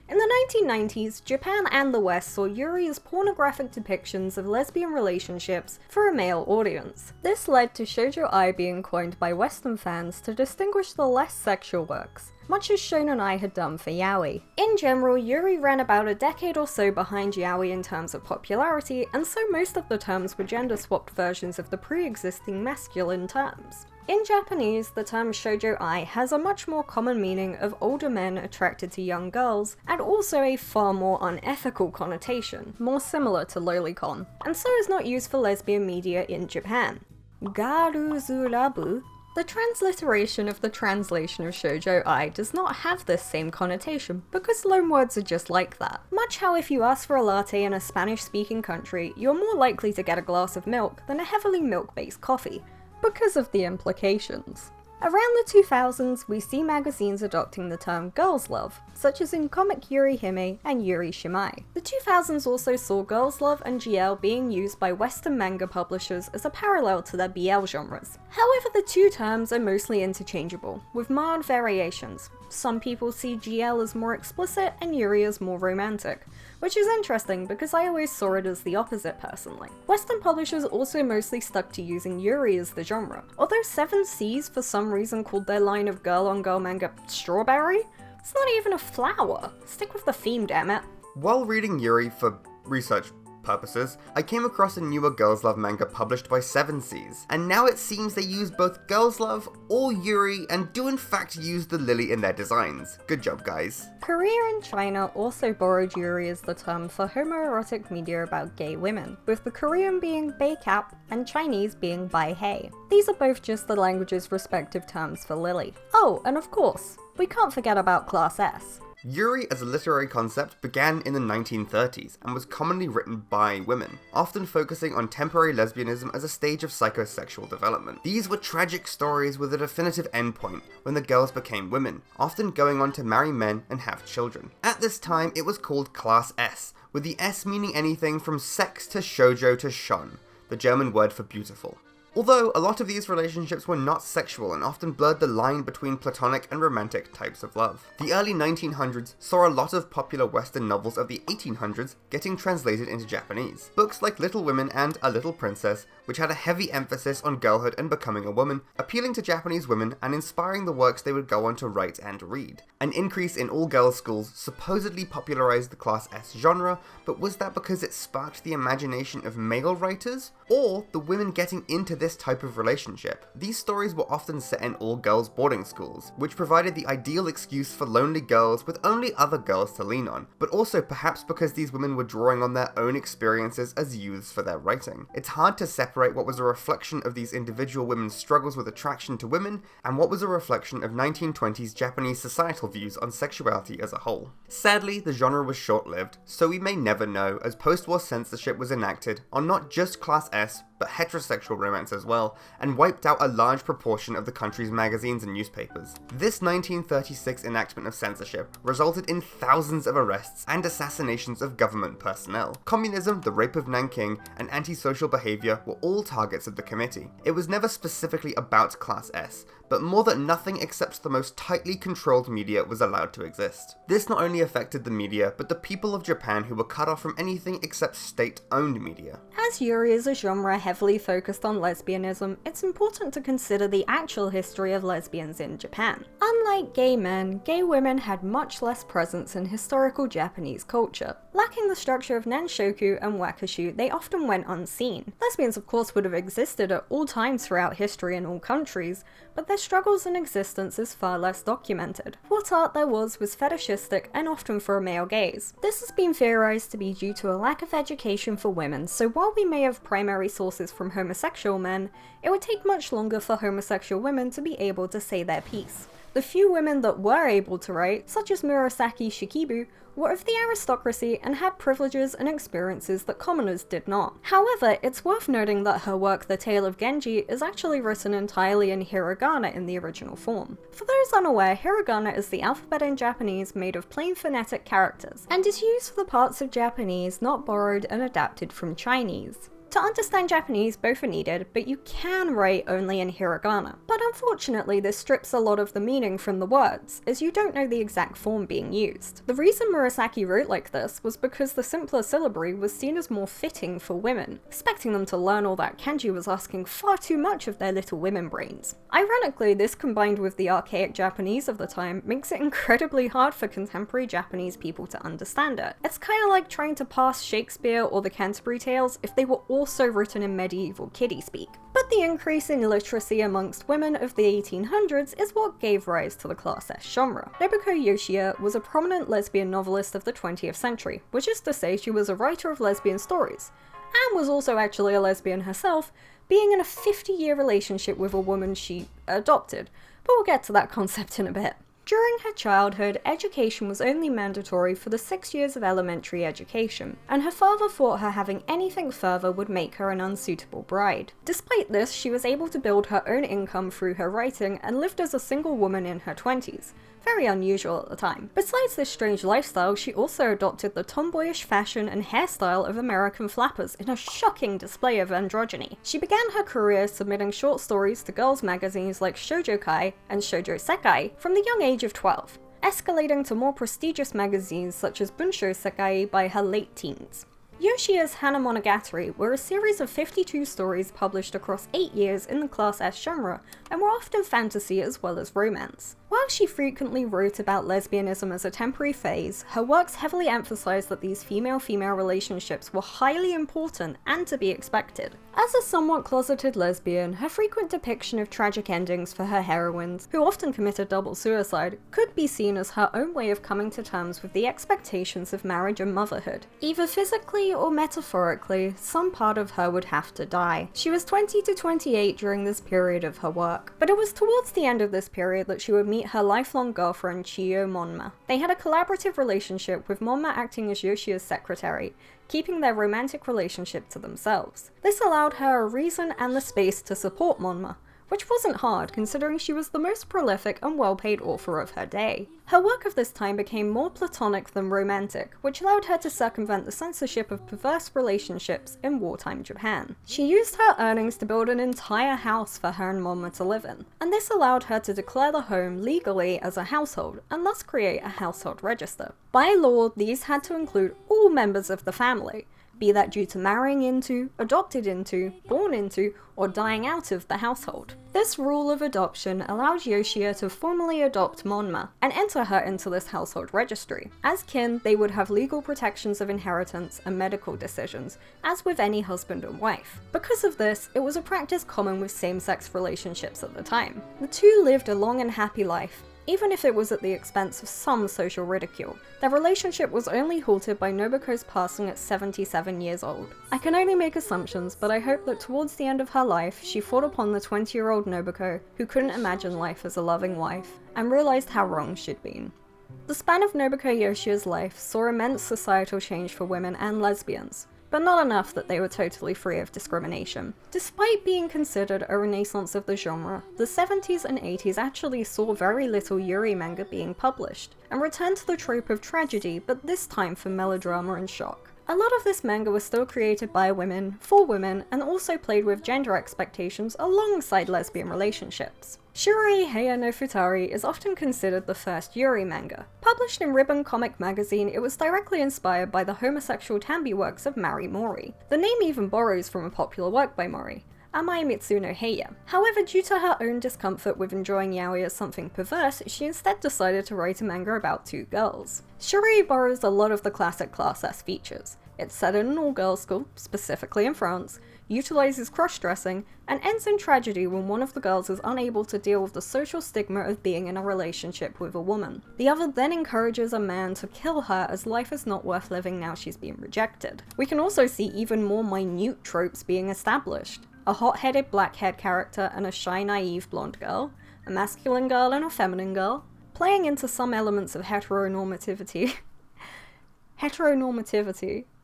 In the 1990s, Japan and the West saw Yuri as pornographic depictions of lesbian relationships for a male audience. This led to shoujo ai being coined by Western fans to distinguish the less sexual works, much as shonen ai had done for yaoi. In general, Yuri ran about a decade or so behind yaoi in terms of popularity, and so most of the terms were gender-swapped versions of the pre-existing masculine terms. In Japanese, the term shoujo ai has a much more common meaning of older men attracted to young girls, and also a far more unethical connotation, more similar to lolicon, and so is not used for lesbian media in Japan. Garuzurabu, the transliteration of the translation of shoujo ai, does not have this same connotation, because loanwords are just like that. Much how if you ask for a latte in a Spanish-speaking country, you're more likely to get a glass of milk than a heavily milk-based coffee, because of the implications. Around the 2000s, we see magazines adopting the term girls love, such as in comic Yuri Hime and Yuri Shimai. The 2000s also saw girls love and GL being used by Western manga publishers as a parallel to their BL genres. However, the two terms are mostly interchangeable, with mild variations. Some people see GL as more explicit and Yuri as more romantic, which is interesting because I always saw it as the opposite personally. Western publishers also mostly stuck to using Yuri as the genre, although 7Seas for some reason called their line of girl-on-girl manga Strawberry. It's not even a flower. Stick with the theme, damn it. While reading Yuri for research purposes, I came across a newer girls love manga published by 7Seas, and now it seems they use both girls love or Yuri and do in fact use the lily in their designs. Good job, guys. Korea and China also borrowed Yuri as the term for homoerotic media about gay women, with the Korean being baekap and Chinese being baihei. These are both just the language's respective terms for lily. Oh, and of course, we can't forget about Class S. Yuri as a literary concept began in the 1930s and was commonly written by women, often focusing on temporary lesbianism as a stage of psychosexual development. These were tragic stories with a definitive endpoint when the girls became women, often going on to marry men and have children. At this time, it was called Class S, with the S meaning anything from sex to shoujo to shon, the German word for beautiful. Although, a lot of these relationships were not sexual and often blurred the line between platonic and romantic types of love. The early 1900s saw a lot of popular Western novels of the 1800s getting translated into Japanese. Books like Little Women and A Little Princess, which had a heavy emphasis on girlhood and becoming a woman, appealing to Japanese women and inspiring the works they would go on to write and read. An increase in all-girls schools supposedly popularized the Class S genre, but was that because it sparked the imagination of male writers, or the women getting into this type of relationship? These stories were often set in all-girls boarding schools, which provided the ideal excuse for lonely girls with only other girls to lean on, but also perhaps because these women were drawing on their own experiences as youths for their writing. It's hard to separate what was a reflection of these individual women's struggles with attraction to women, and what was a reflection of 1920s Japanese societal views on sexuality as a whole. Sadly, the genre was short-lived, so we may never know, as post-war censorship was enacted on not just Class S, but heterosexual romance as well, and wiped out a large proportion of the country's magazines and newspapers. This 1936 enactment of censorship resulted in thousands of arrests and assassinations of government personnel. Communism, the rape of Nanking, and antisocial behavior were all targets of the committee. It was never specifically about Class S, but more that nothing except the most tightly controlled media was allowed to exist. This not only affected the media, but the people of Japan who were cut off from anything except state-owned media. As Yuri is a genre heavily focused on lesbianism, it's important to consider the actual history of lesbians in Japan. Unlike gay men, gay women had much less presence in historical Japanese culture. Lacking the structure of nanshoku and wakashu, they often went unseen. Lesbians of course would have existed at all times throughout history in all countries, but their struggles and existence is far less documented. What art there was fetishistic and often for a male gaze. This has been theorized to be due to a lack of education for women, so while we may have primary sources from homosexual men, it would take much longer for homosexual women to be able to say their piece. The few women that were able to write, such as Murasaki Shikibu, were of the aristocracy and had privileges and experiences that commoners did not. However, it's worth noting that her work The Tale of Genji is actually written entirely in hiragana in the original form. For those unaware, hiragana is the alphabet in Japanese made of plain phonetic characters, and is used for the parts of Japanese not borrowed and adapted from Chinese. To understand Japanese, both are needed, but you can write only in hiragana. But unfortunately, this strips a lot of the meaning from the words, as you don't know the exact form being used. The reason Murasaki wrote like this was because the simpler syllabary was seen as more fitting for women. Expecting them to learn all that kanji was asking far too much of their little women brains. Ironically, this combined with the archaic Japanese of the time makes it incredibly hard for contemporary Japanese people to understand it. It's kind of like trying to parse Shakespeare or the Canterbury Tales if they were also written in medieval kiddie speak. But the increase in literacy amongst women of the 1800s is what gave rise to the Class S genre. Nobuko Yoshie was a prominent lesbian novelist of the 20th century, which is to say she was a writer of lesbian stories, and was also actually a lesbian herself, being in a 50-year relationship with a woman she adopted, but we'll get to that concept in a bit. During her childhood, education was only mandatory for the 6 years of elementary education, and her father thought her having anything further would make her an unsuitable bride. Despite this, she was able to build her own income through her writing and lived as a single woman in her 20s. Very unusual at the time. Besides this strange lifestyle, she also adopted the tomboyish fashion and hairstyle of American flappers in a shocking display of androgyny. She began her career submitting short stories to girls' magazines like Shoujo Kai and Shoujo Sekai from the young age of 12, escalating to more prestigious magazines such as Bunsho Sekai by her late teens. Yoshie's Hana Monogatari were a series of 52 stories published across 8 years in the Class S genre, and were often fantasy as well as romance. While she frequently wrote about lesbianism as a temporary phase, her works heavily emphasized that these female-female relationships were highly important and to be expected. As a somewhat closeted lesbian, her frequent depiction of tragic endings for her heroines, who often committed double suicide, could be seen as her own way of coming to terms with the expectations of marriage and motherhood. Either physically or metaphorically, some part of her would have to die. She was 20 to 28 during this period of her work, but it was towards the end of this period that she would meet her lifelong girlfriend Chiyo Monma. They had a collaborative relationship, with Monma acting as Yoshie's secretary, keeping their romantic relationship to themselves. This allowed her a reason and the space to support Monma, which wasn't hard considering she was the most prolific and well-paid author of her day. Her work of this time became more platonic than romantic, which allowed her to circumvent the censorship of perverse relationships in wartime Japan. She used her earnings to build an entire house for her and Monma to live in, and this allowed her to declare the home legally as a household, and thus create a household register. By law, these had to include all members of the family, be that due to marrying into, adopted into, born into, or dying out of the household. This rule of adoption allowed Yoshie to formally adopt Monma and enter her into this household registry. As kin, they would have legal protections of inheritance and medical decisions, as with any husband and wife. Because of this, it was a practice common with same-sex relationships at the time. The two lived a long and happy life, even if it was at the expense of some social ridicule. Their relationship was only halted by Nobuko's passing at 77 years old. I can only make assumptions, but I hope that towards the end of her life, she thought upon the 20-year-old Nobuko, who couldn't imagine life as a loving wife, and realized how wrong she'd been. The span of Nobuko Yoshie's life saw immense societal change for women and lesbians, but not enough that they were totally free of discrimination. Despite being considered a renaissance of the genre, the 70s and 80s actually saw very little Yuri manga being published, and returned to the trope of tragedy, but this time for melodrama and shock. A lot of this manga was still created by women, for women, and also played with gender expectations alongside lesbian relationships. Shurui Heia no Futari is often considered the first Yuri manga. Published in Ribbon Comic magazine, it was directly inspired by the homosexual tambi works of Mari Mori. The name even borrows from a popular work by Mori, Amai Mitsuno Heiya. However, due to her own discomfort with enjoying yaoi as something perverse, she instead decided to write a manga about two girls. Shuri borrows a lot of the classic Class S features. It's set in an all-girls school, specifically in France, utilizes cross-dressing, and ends in tragedy when one of the girls is unable to deal with the social stigma of being in a relationship with a woman. The other then encourages a man to kill her as life is not worth living now she's been rejected. We can also see even more minute tropes being established. A hot-headed black-haired character and a shy, naive blonde girl, a masculine girl and a feminine girl, playing into some elements of heteronormativity,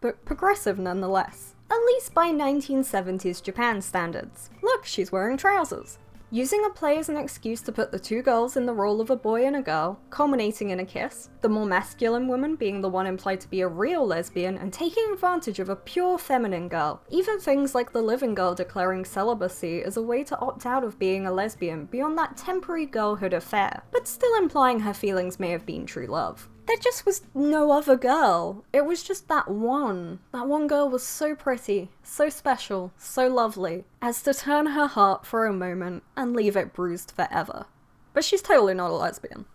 but progressive nonetheless. At least by 1970s Japan standards. Look, she's wearing trousers. Using a play as an excuse to put the two girls in the role of a boy and a girl, culminating in a kiss, the more masculine woman being the one implied to be a real lesbian and taking advantage of a pure feminine girl. Even things like the living girl declaring celibacy as a way to opt out of being a lesbian beyond that temporary girlhood affair, but still implying her feelings may have been true love. There just was no other girl. It was just that one. That one girl was so pretty, so special, so lovely, as to turn her heart for a moment and leave it bruised forever. But she's totally not a lesbian.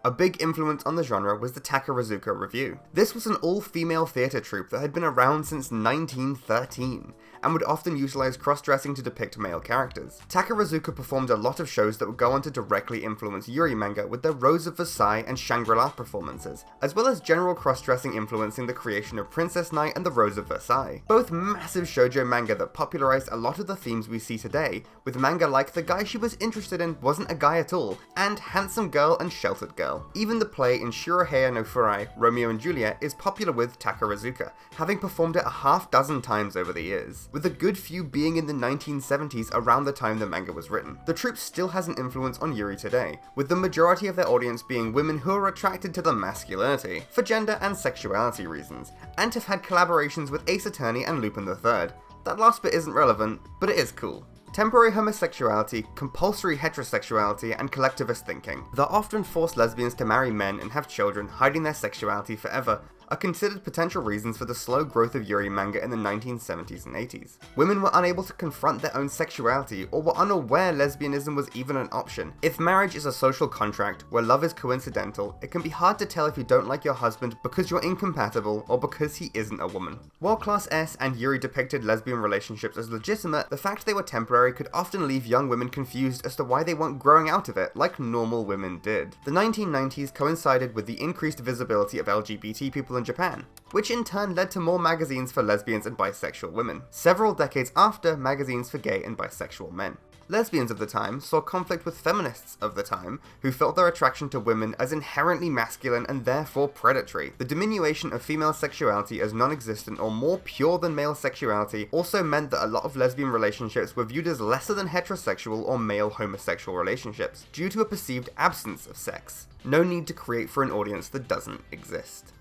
A big influence on the genre was the Takarazuka Revue. This was an all-female theatre troupe that had been around since 1913, and would often utilize cross-dressing to depict male characters. Takarazuka performed a lot of shows that would go on to directly influence Yuri manga with their Rose of Versailles and Shangri-La performances, as well as general cross-dressing influencing the creation of Princess Knight and the Rose of Versailles. Both massive shoujo manga that popularized a lot of the themes we see today, with manga like The Guy She Was Interested In Wasn't a Guy at All, and Handsome Girl and Sheltered Girl. Even the play in Shirohei no Furai, Romeo and Juliet, is popular with Takarazuka, having performed it a half-dozen times over the years, with a good few being in the 1970s around the time the manga was written. The troupe still has an influence on Yuri today, with the majority of their audience being women who are attracted to the masculinity, for gender and sexuality reasons, and have had collaborations with Ace Attorney and Lupin III. That last bit isn't relevant, but it is cool. Temporary homosexuality, compulsory heterosexuality, and collectivist thinking, that often force lesbians to marry men and have children, hiding their sexuality forever, are considered potential reasons for the slow growth of Yuri manga in the 1970s and 80s. Women were unable to confront their own sexuality, or were unaware lesbianism was even an option. If marriage is a social contract where love is coincidental, it can be hard to tell if you don't like your husband because you're incompatible or because he isn't a woman. While Class S and Yuri depicted lesbian relationships as legitimate, the fact they were temporary could often leave young women confused as to why they weren't growing out of it like normal women did. The 1990s coincided with the increased visibility of LGBT people in Japan, which in turn led to more magazines for lesbians and bisexual women, several decades after magazines for gay and bisexual men. Lesbians of the time saw conflict with feminists of the time, who felt their attraction to women as inherently masculine and therefore predatory. The diminution of female sexuality as non-existent or more pure than male sexuality also meant that a lot of lesbian relationships were viewed as lesser than heterosexual or male homosexual relationships, due to a perceived absence of sex. No need to create for an audience that doesn't exist.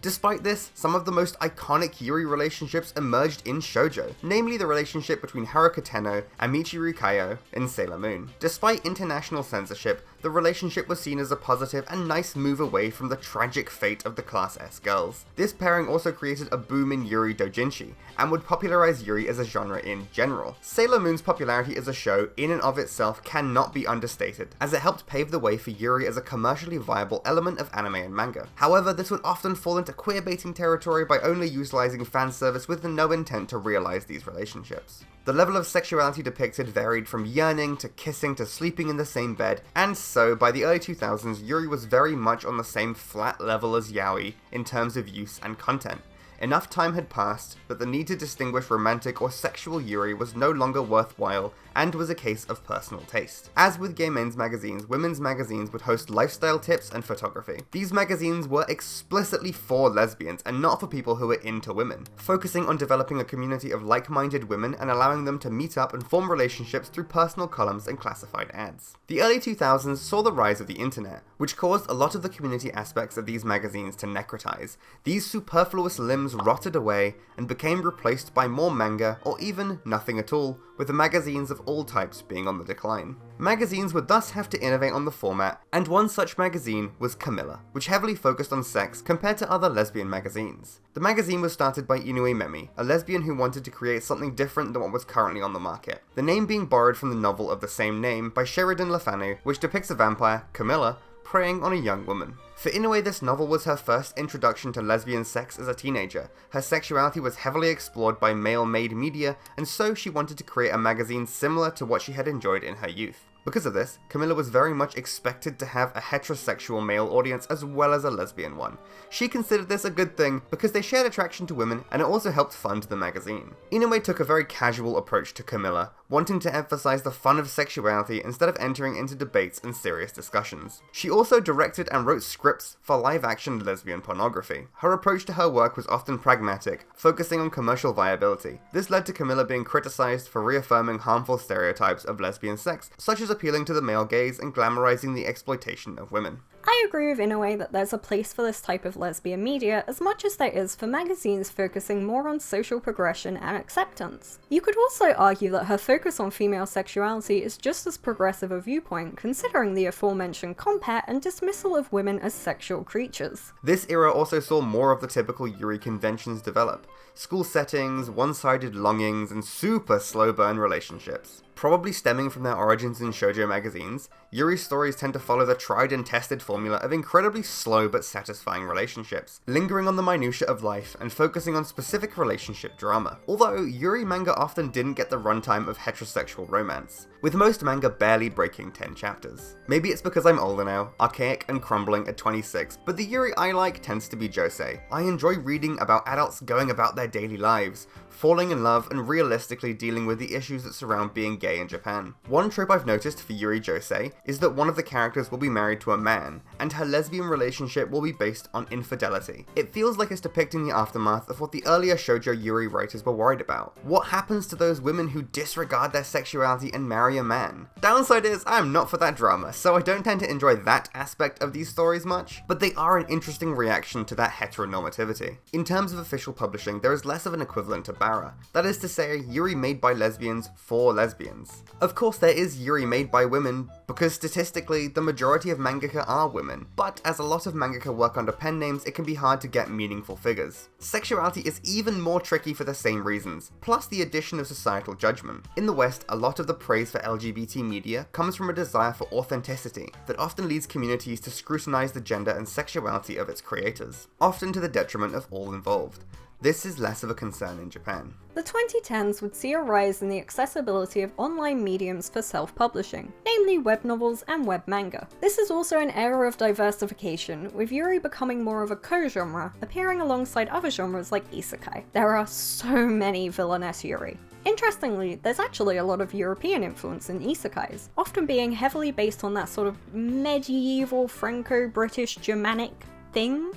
Despite this, some of the most iconic Yuri relationships emerged in shoujo, namely the relationship between Haruka Tenno and Michiru Kaio in Sailor Moon. Despite international censorship, the relationship was seen as a positive and nice move away from the tragic fate of the Class S girls. This pairing also created a boom in Yuri doujinshi, and would popularize Yuri as a genre in general. Sailor Moon's popularity as a show in and of itself cannot be understated, as it helped pave the way for Yuri as a commercially viable element of anime and manga. However, this would often fall into queerbaiting territory by only utilizing fan service with no intent to realize these relationships. The level of sexuality depicted varied from yearning to kissing to sleeping in the same bed, and so by the early 2000s, Yuri was very much on the same flat level as yaoi in terms of use and content. Enough time had passed that the need to distinguish romantic or sexual Yuri was no longer worthwhile, and was a case of personal taste. As with gay men's magazines, women's magazines would host lifestyle tips and photography. These magazines were explicitly for lesbians and not for people who were into women, focusing on developing a community of like-minded women and allowing them to meet up and form relationships through personal columns and classified ads. The early 2000s saw the rise of the internet, which caused a lot of the community aspects of these magazines to necrotize. These superfluous limbs volumes rotted away and became replaced by more manga or even nothing at all, with the magazines of all types being on the decline. Magazines would thus have to innovate on the format, and one such magazine was Camilla, which heavily focused on sex compared to other lesbian magazines. The magazine was started by Inoue Memi, a lesbian who wanted to create something different than what was currently on the market. The name being borrowed from the novel of the same name by Sheridan Le Fanu, which depicts a vampire, Camilla, preying on a young woman. For Inoue, this novel was her first introduction to lesbian sex as a teenager. Her sexuality was heavily explored by male-made media, and so she wanted to create a magazine similar to what she had enjoyed in her youth. Because of this, Camilla was very much expected to have a heterosexual male audience as well as a lesbian one. She considered this a good thing because they shared attraction to women, and it also helped fund the magazine. Inoue took a very casual approach to Camilla, wanting to emphasize the fun of sexuality instead of entering into debates and serious discussions. She also directed and wrote scripts for live-action lesbian pornography. Her approach to her work was often pragmatic, focusing on commercial viability. This led to Camilla being criticized for reaffirming harmful stereotypes of lesbian sex, such as appealing to the male gaze and glamorizing the exploitation of women. I agree with Inoue that there's a place for this type of lesbian media as much as there is for magazines focusing more on social progression and acceptance. You could also argue that her focus on female sexuality is just as progressive a viewpoint, considering the aforementioned compare and dismissal of women as sexual creatures. This era also saw more of the typical Yuri conventions develop. School settings, one-sided longings, and super slow burn relationships. Probably stemming from their origins in shoujo magazines, Yuri's stories tend to follow the tried and tested formula of incredibly slow but satisfying relationships, lingering on the minutiae of life and focusing on specific relationship drama. Although, Yuri manga often didn't get the runtime of heterosexual romance, with most manga barely breaking 10 chapters. Maybe it's because I'm older now, archaic and crumbling at 26, but the Yuri I like tends to be josei. I enjoy reading about adults going about their daily lives, falling in love and realistically dealing with the issues that surround being gay in Japan. One trope I've noticed for Yuri josei is that one of the characters will be married to a man, and her lesbian relationship will be based on infidelity. It feels like it's depicting the aftermath of what the earlier shoujo Yuri writers were worried about. What happens to those women who disregard their sexuality and marry a man? Downside is, I'm not for that drama, so I don't tend to enjoy that aspect of these stories much, but they are an interesting reaction to that heteronormativity. In terms of official publishing, there is less of an equivalent to Bara. That is to say, Yuri made by lesbians for lesbians. Of course, there is Yuri made by women, because statistically, the majority of mangaka are women, but as a lot of mangaka work under pen names, it can be hard to get meaningful figures. Sexuality is even more tricky for the same reasons, plus the addition of societal judgment. In the West, a lot of the praise for LGBT media comes from a desire for authenticity that often leads communities to scrutinize the gender and sexuality of its creators, often to the detriment of all involved. This is less of a concern in Japan. The 2010s would see a rise in the accessibility of online mediums for self-publishing, namely web novels and web manga. This is also an era of diversification, with Yuri becoming more of a co-genre, appearing alongside other genres like isekai. There are so many villainess Yuri. Interestingly, there's actually a lot of European influence in isekais, often being heavily based on that sort of medieval Franco-British Germanic thing.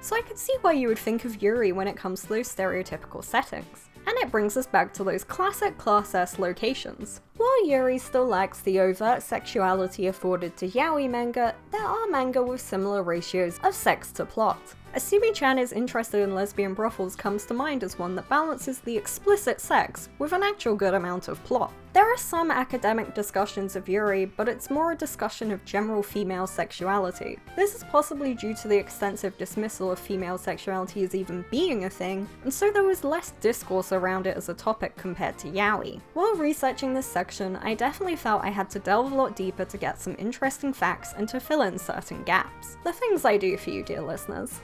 So I could see why you would think of Yuri when it comes to those stereotypical settings. And it brings us back to those classic Class S locations. While Yuri still lacks the overt sexuality afforded to yaoi manga, there are manga with similar ratios of sex to plot. Asumi-chan is interested in lesbian brothels comes to mind as one that balances the explicit sex with an actual good amount of plot. There are some academic discussions of Yuri, but it's more a discussion of general female sexuality. This is possibly due to the extensive dismissal of female sexuality as even being a thing, and so there was less discourse around it as a topic compared to yaoi. While researching this section, I definitely felt I had to delve a lot deeper to get some interesting facts and to fill in certain gaps. The things I do for you, dear listeners.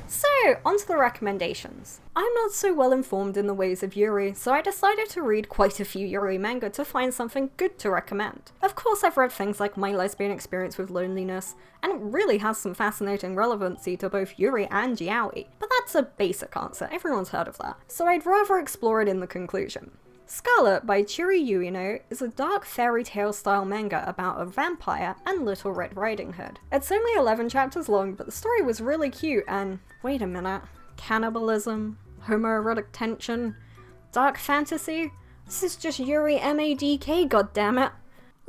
So, onto the recommendations. I'm not so well informed in the ways of Yuri, so I decided to read quite a few Yuri manga to find something good to recommend. Of course, I've read things like My Lesbian Experience with Loneliness, and it really has some fascinating relevancy to both Yuri and yaoi, but that's a basic answer, everyone's heard of that, so I'd rather explore it in the conclusion. Scarlet by Chiri Yuino is a dark fairy tale style manga about a vampire and Little Red Riding Hood. It's only 11 chapters long, but the story was really cute and, wait a minute, cannibalism, homoerotic tension, dark fantasy? This is just Yuri MADK, goddammit.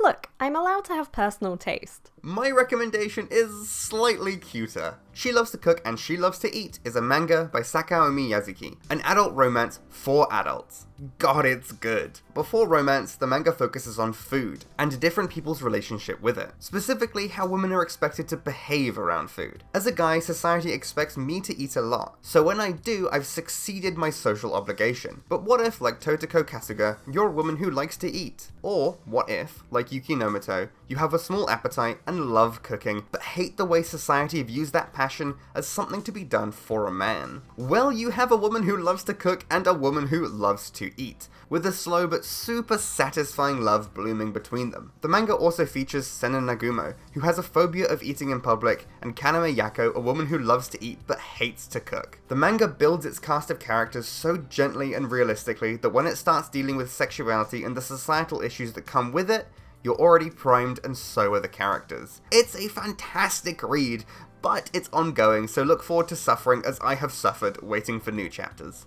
Look, I'm allowed to have personal taste. My recommendation is slightly cuter. She Loves to Cook and She Loves to Eat is a manga by Sakaomi Yazuki, an adult romance for adults. God, it's good. Before romance, the manga focuses on food and different people's relationship with it, specifically how women are expected to behave around food. As a guy, society expects me to eat a lot, so when I do, I've succeeded my social obligation. But what if, like Totoko Kasuga, you're a woman who likes to eat? Or what if, like Yuki Nomoto, you have a small appetite and love cooking, but hate the way society views that passion as something to be done for a man? Well, you have a woman who loves to cook and a woman who loves to eat, with a slow but super satisfying love blooming between them. The manga also features Sena Nagumo, who has a phobia of eating in public, and Kaname Yako, a woman who loves to eat but hates to cook. The manga builds its cast of characters so gently and realistically that when it starts dealing with sexuality and the societal issues that come with it, you're already primed, and so are the characters. It's a fantastic read, but it's ongoing, so look forward to suffering as I have suffered waiting for new chapters.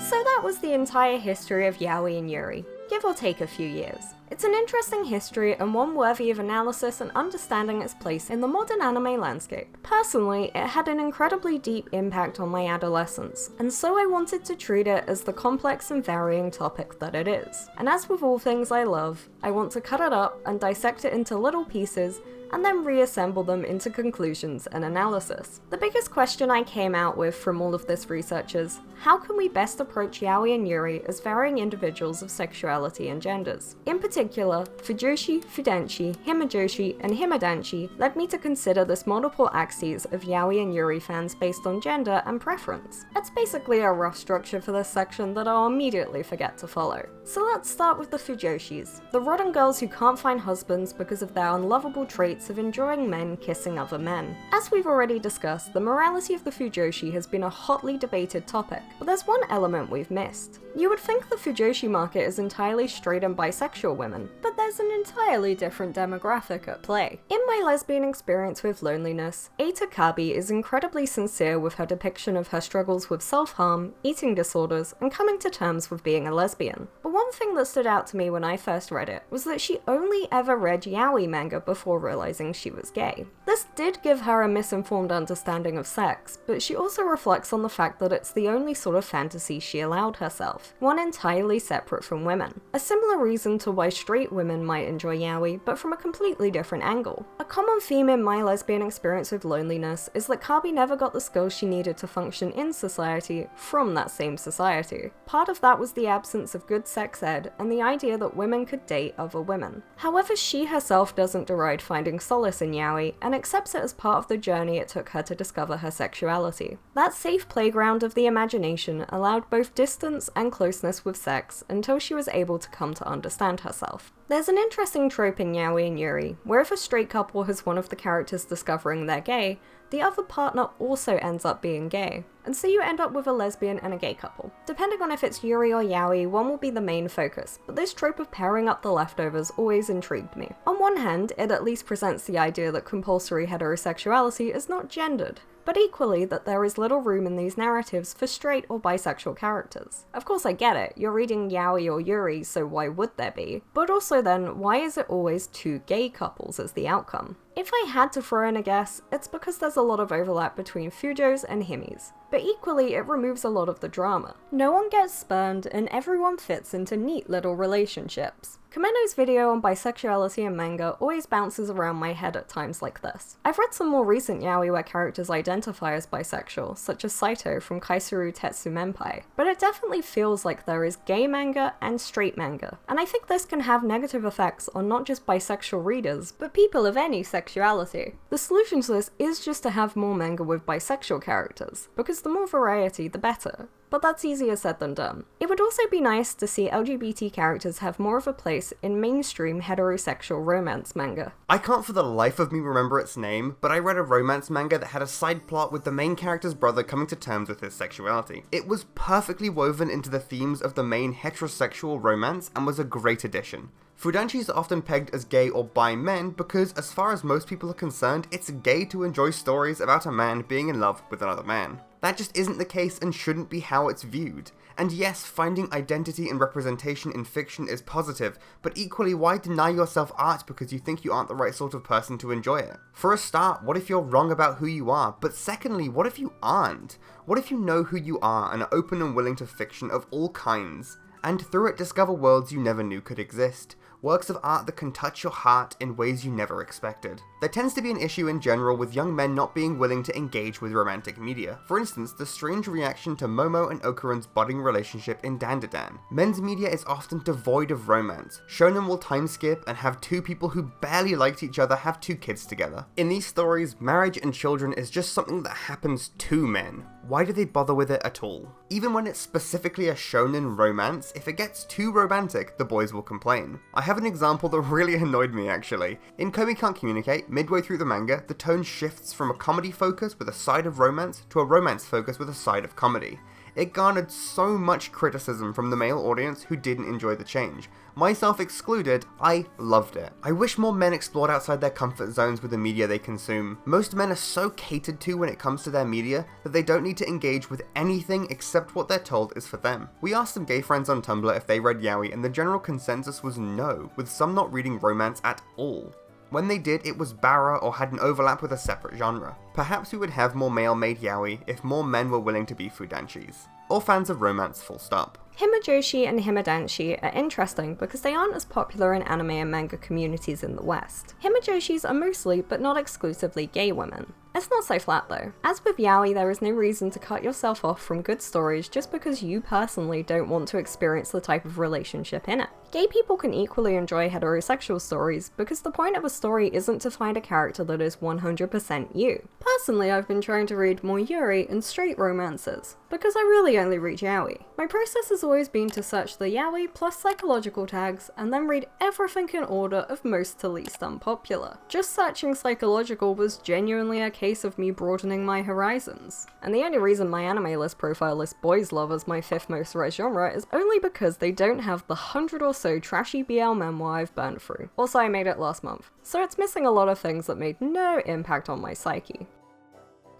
So that was the entire history of Yaoi and Yuri, give or take a few years. It's an interesting history and one worthy of analysis and understanding its place in the modern anime landscape. Personally, it had an incredibly deep impact on my adolescence, and so I wanted to treat it as the complex and varying topic that it is. And as with all things I love, I want to cut it up and dissect it into little pieces and then reassemble them into conclusions and analysis. The biggest question I came out with from all of this research is, how can we best approach Yaoi and Yuri as varying individuals of sexuality and genders? In particular, Fujoshi, Fudenshi, Himajoshi, and Himadanshi led me to consider this multiple axes of Yaoi and Yuri fans based on gender and preference. It's basically a rough structure for this section that I'll immediately forget to follow. So let's start with the Fujoshis, the rotten girls who can't find husbands because of their unlovable traits of enjoying men kissing other men. As we've already discussed, the morality of the Fujoshi has been a hotly debated topic, but there's one element we've missed. You would think the Fujoshi market is entirely straight and bisexual women, but there's an entirely different demographic at play. In my lesbian experience with loneliness, Eita Kabi is incredibly sincere with her depiction of her struggles with self-harm, eating disorders, and coming to terms with being a lesbian. But one thing that stood out to me when I first read it was that she only ever read yaoi manga before realizing she was gay. This did give her a misinformed understanding of sex, but she also reflects on the fact that it's the only sort of fantasy she allowed herself, one entirely separate from women. A similar reason to why straight women might enjoy yaoi, but from a completely different angle. A common theme in my lesbian experience with loneliness is that Kabi never got the skills she needed to function in society from that same society. Part of that was the absence of good sex ed and the idea that women could date other women. However, she herself doesn't deride finding solace in yaoi and accepts it as part of the journey it took her to discover her sexuality. That safe playground of the imagination allowed both distance and closeness with sex until she was able to come to understand herself. There's an interesting trope in Yaoi and Yuri, where if a straight couple has one of the characters discovering they're gay, the other partner also ends up being gay, and so you end up with a lesbian and a gay couple. Depending on if it's Yuri or Yaoi, one will be the main focus, but this trope of pairing up the leftovers always intrigued me. On one hand, it at least presents the idea that compulsory heterosexuality is not gendered, but equally that there is little room in these narratives for straight or bisexual characters. Of course I get it, you're reading Yaoi or Yuri, so why would there be? But also then, why is it always two gay couples as the outcome? If I had to throw in a guess, it's because there's a lot of overlap between Fujos and Himis, but equally it removes a lot of the drama. No one gets spurned and everyone fits into neat little relationships. Komendo's video on bisexuality in manga always bounces around my head at times like this. I've read some more recent yaoi where characters identify as bisexual, such as Saito from Kaisuru Tetsu Menpai, but it definitely feels like there is gay manga and straight manga, and I think this can have negative effects on not just bisexual readers, but people of any sexuality. The solution to this is just to have more manga with bisexual characters, because the more variety the better. But that's easier said than done. It would also be nice to see LGBT characters have more of a place in mainstream heterosexual romance manga. I can't for the life of me remember its name, but I read a romance manga that had a side plot with the main character's brother coming to terms with his sexuality. It was perfectly woven into the themes of the main heterosexual romance and was a great addition. Fudanshi are often pegged as gay or bi men because, as far as most people are concerned, it's gay to enjoy stories about a man being in love with another man. That just isn't the case and shouldn't be how it's viewed. And yes, finding identity and representation in fiction is positive, but equally, why deny yourself art because you think you aren't the right sort of person to enjoy it? For a start, what if you're wrong about who you are? But secondly, what if you aren't? What if you know who you are and are open and willing to fiction of all kinds, and through it discover worlds you never knew could exist? Works of art that can touch your heart in ways you never expected. There tends to be an issue in general with young men not being willing to engage with romantic media. For instance, the strange reaction to Momo and Okuren's budding relationship in Dandadan. Men's media is often devoid of romance. Shonen will time skip and have two people who barely liked each other have two kids together. In these stories, marriage and children is just something that happens to men. Why do they bother with it at all? Even when it's specifically a shonen romance, if it gets too romantic, the boys will complain. I have an example that really annoyed me actually. In Komi Can't Communicate, midway through the manga, the tone shifts from a comedy focus with a side of romance to a romance focus with a side of comedy. It garnered so much criticism from the male audience who didn't enjoy the change. Myself excluded, I loved it. I wish more men explored outside their comfort zones with the media they consume. Most men are so catered to when it comes to their media that they don't need to engage with anything except what they're told is for them. We asked some gay friends on Tumblr if they read yaoi and the general consensus was no, with some not reading romance at all. When they did, it was bara or had an overlap with a separate genre. Perhaps we would have more male-made yaoi if more men were willing to be fudanshis. Or fans of romance full stop. Himojoshi and himodanshi are interesting because they aren't as popular in anime and manga communities in the West. Himojoshis are mostly, but not exclusively, gay women. It's not so flat though. As with yaoi, there is no reason to cut yourself off from good stories just because you personally don't want to experience the type of relationship in it. Gay people can equally enjoy heterosexual stories because the point of a story isn't to find a character that is 100% you. Personally, I've been trying to read more Yuri and straight romances, because I really only read yaoi. My process has always been to search the yaoi plus psychological tags and then read everything in order of most to least unpopular. Just searching psychological was genuinely a case of me broadening my horizons. And the only reason my anime list profile lists boys love as my 5th most read genre is only because they don't have the 100 or so trashy BL memoir I've burned through. Also, I made it last month, so it's missing a lot of things that made no impact on my psyche.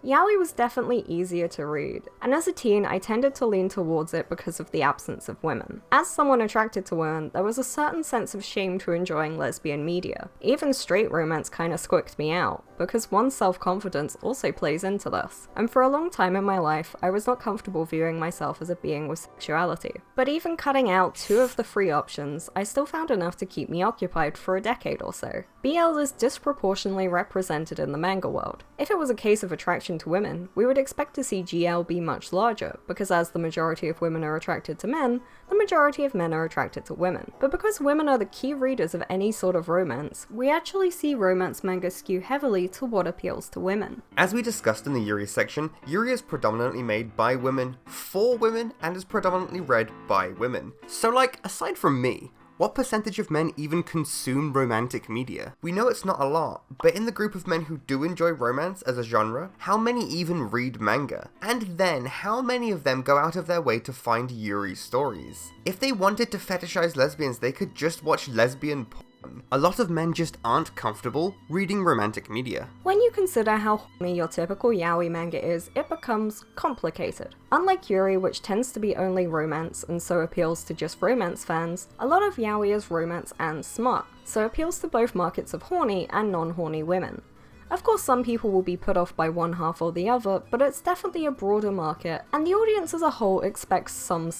Yaoi was definitely easier to read, and as a teen I tended to lean towards it because of the absence of women. As someone attracted to women, there was a certain sense of shame to enjoying lesbian media. Even straight romance kinda squicked me out, because one's self-confidence also plays into this, and for a long time in my life I was not comfortable viewing myself as a being with sexuality. But even cutting out 2 of the 3 options, I still found enough to keep me occupied for a decade or so. BL is disproportionately represented in the manga world. If it was a case of attraction to women, we would expect to see GL be much larger, because as the majority of women are attracted to men, the majority of men are attracted to women. But because women are the key readers of any sort of romance, we actually see romance manga skew heavily to what appeals to women. As we discussed in the Yuri section, Yuri is predominantly made by women, for women, and is predominantly read by women. So like, aside from me, what percentage of men even consume romantic media? We know it's not a lot, but in the group of men who do enjoy romance as a genre, how many even read manga? And then, how many of them go out of their way to find Yuri stories? If they wanted to fetishize lesbians, they could just watch lesbian porn. A lot of men just aren't comfortable reading romantic media. When you consider how horny your typical yaoi manga is, it becomes complicated. Unlike Yuri, which tends to be only romance and so appeals to just romance fans, a lot of yaoi is romance and smart, so appeals to both markets of horny and non-horny women. Of course, some people will be put off by one half or the other, but it's definitely a broader market, and the audience as a whole expects some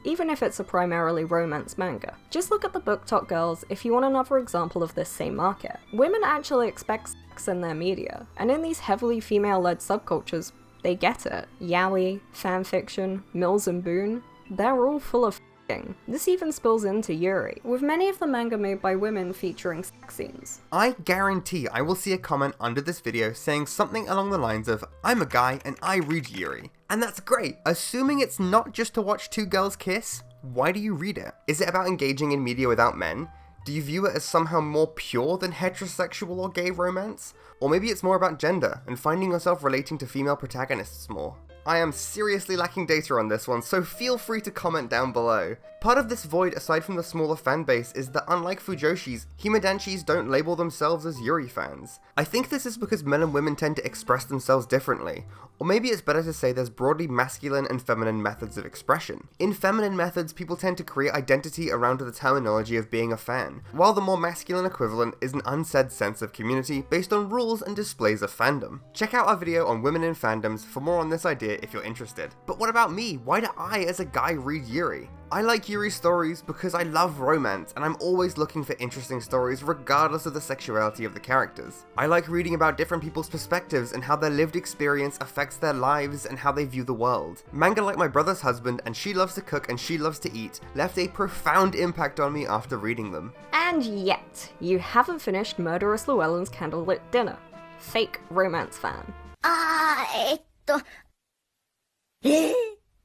even if it's a primarily romance manga. Just look at the BookTok girls if you want another example of this same market. Women actually expect sex in their media, and in these heavily female-led subcultures, they get it. Yaoi, fanfiction, Mills and Boon, they're all full of f***ing. This even spills into Yuri, with many of the manga made by women featuring sex scenes. I guarantee I will see a comment under this video saying something along the lines of, "I'm a guy and I read Yuri." And that's great, assuming it's not just to watch 2 girls kiss. Why do you read it? Is it about engaging in media without men? Do you view it as somehow more pure than heterosexual or gay romance? Or maybe it's more about gender and finding yourself relating to female protagonists more. I am seriously lacking data on this one, so feel free to comment down below. Part of this void, aside from the smaller fanbase, is that unlike Fujoshis, Himadanshis don't label themselves as Yuri fans. I think this is because men and women tend to express themselves differently, or maybe it's better to say there's broadly masculine and feminine methods of expression. In feminine methods, people tend to create identity around the terminology of being a fan, while the more masculine equivalent is an unsaid sense of community based on rules and displays of fandom. Check out our video on women in fandoms for more on this idea if you're interested. But what about me? Why do I, as a guy, read Yuri? I like Yuri stories because I love romance, and I'm always looking for interesting stories regardless of the sexuality of the characters. I like reading about different people's perspectives and how their lived experience affects their lives and how they view the world. Manga like my brother's husband, and She Loves to Cook and She Loves to Eat, left a profound impact on me after reading them. And yet, you haven't finished Murderous Llewellyn's Candlelit Dinner. Fake romance fan.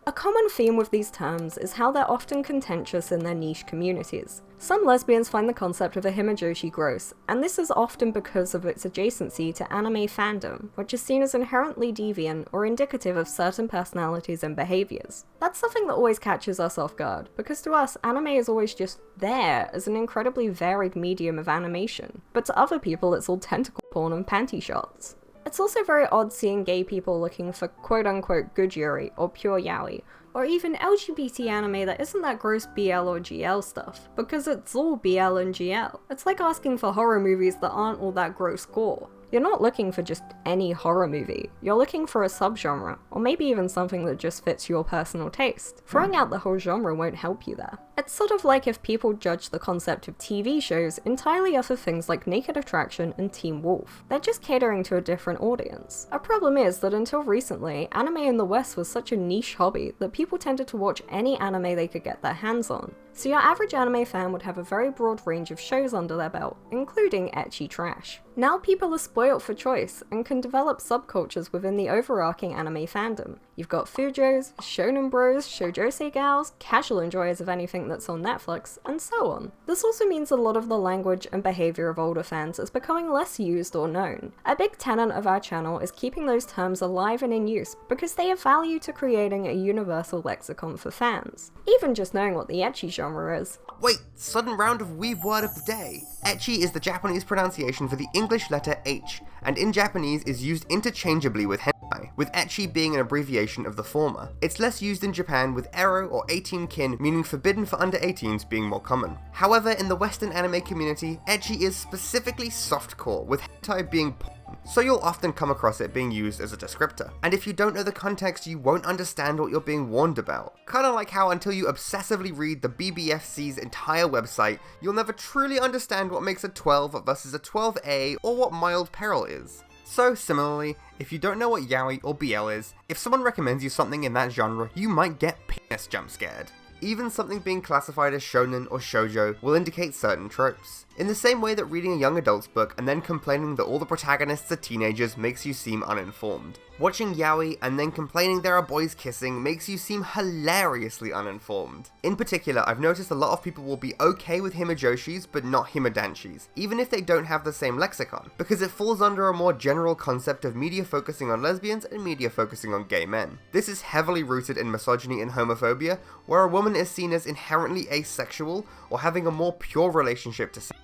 A common theme with these terms is how they're often contentious in their niche communities. Some lesbians find the concept of a himijoshi gross, and this is often because of its adjacency to anime fandom, which is seen as inherently deviant or indicative of certain personalities and behaviours. That's something that always catches us off guard, because to us, anime is always just there as an incredibly varied medium of animation, but to other people it's all tentacle porn and panty shots. It's also very odd seeing gay people looking for quote-unquote good yuri or pure yaoi, or even LGBT anime that isn't that gross BL or GL stuff, because it's all BL and GL. It's like asking for horror movies that aren't all that gross gore. You're not looking for just any horror movie, you're looking for a subgenre, or maybe even something that just fits your personal taste. Throwing out the whole genre won't help you there. It's sort of like if people judge the concept of TV shows entirely off of things like Naked Attraction and Teen Wolf. They're just catering to a different audience. A problem is that until recently, anime in the West was such a niche hobby that people tended to watch any anime they could get their hands on. So your average anime fan would have a very broad range of shows under their belt, including ecchi trash. Now people are spoiled for choice, and can develop subcultures within the overarching anime fandom. You've got Fujos, Shonen Bros, Shoujose gals, casual enjoyers of anything that's on Netflix, and so on. This also means a lot of the language and behaviour of older fans is becoming less used or known. A big tenet of our channel is keeping those terms alive and in use, because they have value to creating a universal lexicon for fans. Even just knowing what the ecchi genre is. Wait, sudden round of weeb word of the day. Ecchi is the Japanese pronunciation for the English letter H, and in Japanese is used interchangeably with hentai, with ecchi being an abbreviation of the former. It's less used in Japan, with ero or 18 kin meaning forbidden for under 18s being more common. However, in the Western anime community, ecchi is specifically softcore, with hentai being porn, so you'll often come across it being used as a descriptor. And if you don't know the context, you won't understand what you're being warned about. Kinda like how until you obsessively read the BBFC's entire website, you'll never truly understand what makes a 12 versus a 12A or what mild peril is. So similarly, if you don't know what yaoi or BL is, if someone recommends you something in that genre, you might get penis jump scared. Even something being classified as shonen or shoujo will indicate certain tropes. In the same way that reading a young adult's book and then complaining that all the protagonists are teenagers makes you seem uninformed. Watching yaoi and then complaining there are boys kissing makes you seem hilariously uninformed. In particular, I've noticed a lot of people will be okay with himijoshis but not himadanshis, even if they don't have the same lexicon, because it falls under a more general concept of media focusing on lesbians and media focusing on gay men. This is heavily rooted in misogyny and homophobia, where a woman is seen as inherently asexual or having a more pure relationship to sex.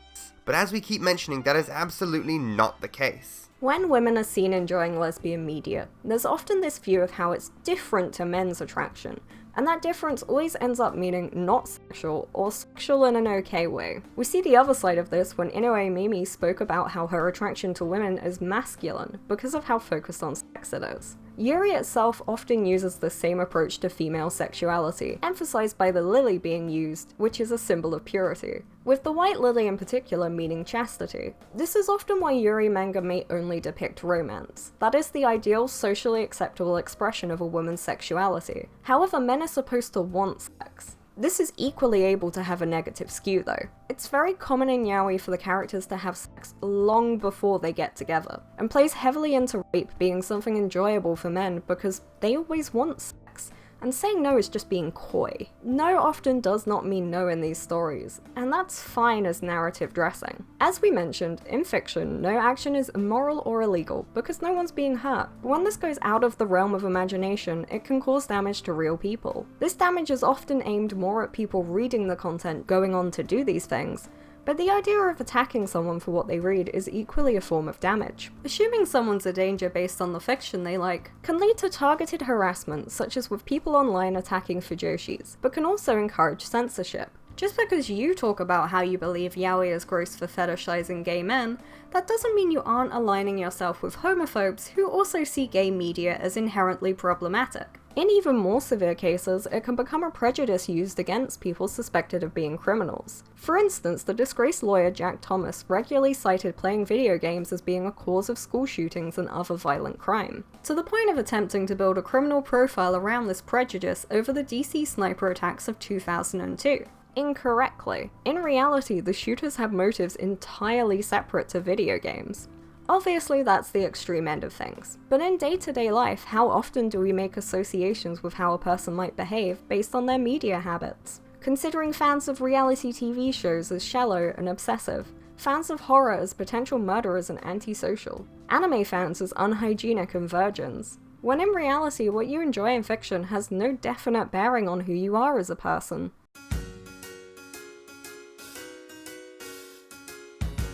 But as we keep mentioning, that is absolutely not the case. When women are seen enjoying lesbian media, there's often this view of how it's different to men's attraction, and that difference always ends up meaning not sexual, or sexual in an okay way. We see the other side of this when Inoue Mimi spoke about how her attraction to women is masculine, because of how focused on sex it is. Yuri itself often uses the same approach to female sexuality, emphasized by the lily being used, which is a symbol of purity, with the white lily in particular meaning chastity. This is often why Yuri manga may only depict romance. That is the ideal socially acceptable expression of a woman's sexuality. However, men are supposed to want sex. This is equally able to have a negative skew though. It's very common in yaoi for the characters to have sex long before they get together, and plays heavily into rape being something enjoyable for men because they always want sex, and saying no is just being coy. No often does not mean no in these stories, and that's fine as narrative dressing. As we mentioned, in fiction, no action is immoral or illegal because no one's being hurt. But when this goes out of the realm of imagination, it can cause damage to real people. This damage is often aimed more at people reading the content going on to do these things, but the idea of attacking someone for what they read is equally a form of damage. Assuming someone's a danger based on the fiction they like can lead to targeted harassment, such as with people online attacking fujoshis, but can also encourage censorship. Just because you talk about how you believe yaoi is gross for fetishizing gay men, that doesn't mean you aren't aligning yourself with homophobes who also see gay media as inherently problematic. In even more severe cases, it can become a prejudice used against people suspected of being criminals. For instance, the disgraced lawyer Jack Thomas regularly cited playing video games as being a cause of school shootings and other violent crime, to the point of attempting to build a criminal profile around this prejudice over the DC sniper attacks of 2002. Incorrectly. In reality, the shooters had motives entirely separate to video games. Obviously, that's the extreme end of things, but in day-to-day life, how often do we make associations with how a person might behave based on their media habits? Considering fans of reality TV shows as shallow and obsessive, fans of horror as potential murderers and antisocial, anime fans as unhygienic and virgins, when in reality what you enjoy in fiction has no definite bearing on who you are as a person.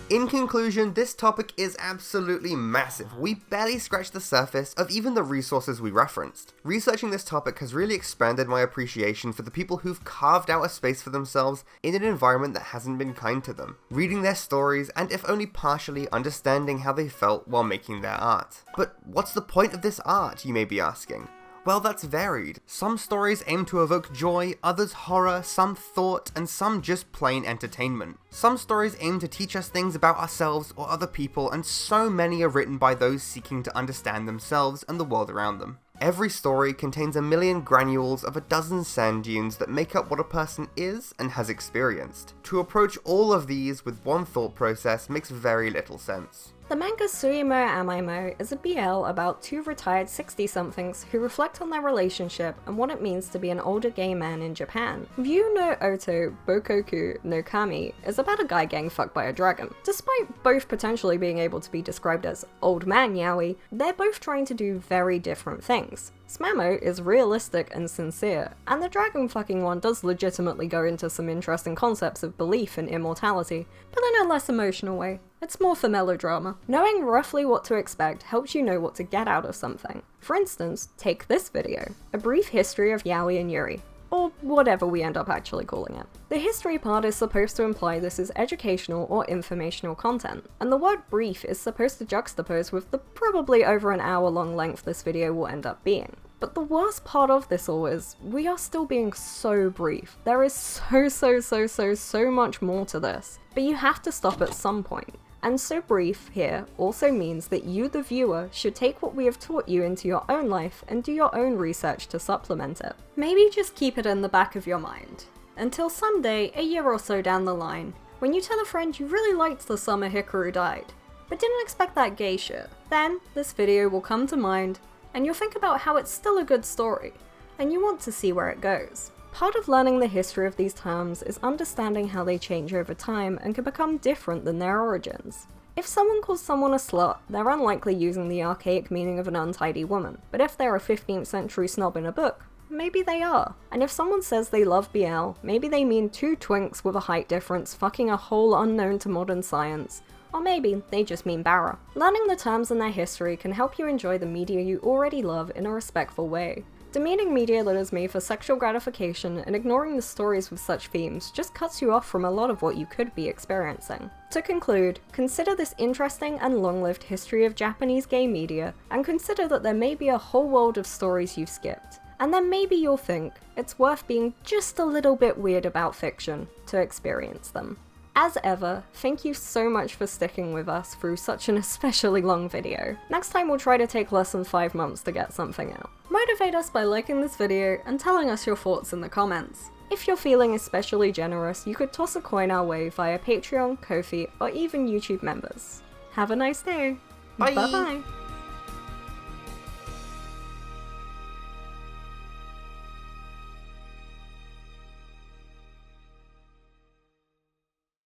In conclusion, this topic is absolutely massive. We barely scratched the surface of even the resources we referenced. Researching this topic has really expanded my appreciation for the people who've carved out a space for themselves in an environment that hasn't been kind to them, reading their stories and if only partially understanding how they felt while making their art. But what's the point of this art, you may be asking? Well, that's varied. Some stories aim to evoke joy, others horror, some thought, and some just plain entertainment. Some stories aim to teach us things about ourselves or other people, and so many are written by those seeking to understand themselves and the world around them. Every story contains a million granules of a dozen sand dunes that make up what a person is and has experienced. To approach all of these with one thought process makes very little sense. The manga Suimo Amaimo is a BL about two retired 60-somethings who reflect on their relationship and what it means to be an older gay man in Japan. View no Oto Bokoku no Kami is about a guy getting fucked by a dragon. Despite both potentially being able to be described as old man yaoi, they're both trying to do very different things. Smamo is realistic and sincere, and the dragon fucking one does legitimately go into some interesting concepts of belief and immortality, but in a less emotional way. It's more for melodrama. Knowing roughly what to expect helps you know what to get out of something. For instance, take this video, a brief history of Yaoi and Yuri, or whatever we end up actually calling it. The history part is supposed to imply this is educational or informational content, and the word brief is supposed to juxtapose with the probably over an hour long length this video will end up being. But the worst part of this all is, we are still being so brief. There is so much more to this, but you have to stop at some point. And so brief here also means that you, the viewer, should take what we have taught you into your own life and do your own research to supplement it. Maybe just keep it in the back of your mind, until someday, a year or so down the line, when you tell a friend you really liked the summer Hikaru died, but didn't expect that gay shit. Then, this video will come to mind, and you'll think about how it's still a good story, and you want to see where it goes. Part of learning the history of these terms is understanding how they change over time and can become different than their origins. If someone calls someone a slut, they're unlikely using the archaic meaning of an untidy woman, but if they're a 15th century snob in a book, maybe they are. And if someone says they love BL, maybe they mean two twinks with a height difference fucking a hole unknown to modern science, or maybe they just mean bara. Learning the terms and their history can help you enjoy the media you already love in a respectful way. Demeaning media that is made for sexual gratification and ignoring the stories with such themes just cuts you off from a lot of what you could be experiencing. To conclude, consider this interesting and long-lived history of Japanese gay media, and consider that there may be a whole world of stories you've skipped. And then maybe you'll think it's worth being just a little bit weird about fiction to experience them. As ever, thank you so much for sticking with us through such an especially long video. Next time we'll try to take less than 5 months to get something out. Motivate us by liking this video and telling us your thoughts in the comments. If you're feeling especially generous, you could toss a coin our way via Patreon, Ko-fi, or even YouTube members. Have a nice day. Bye. Bye-bye.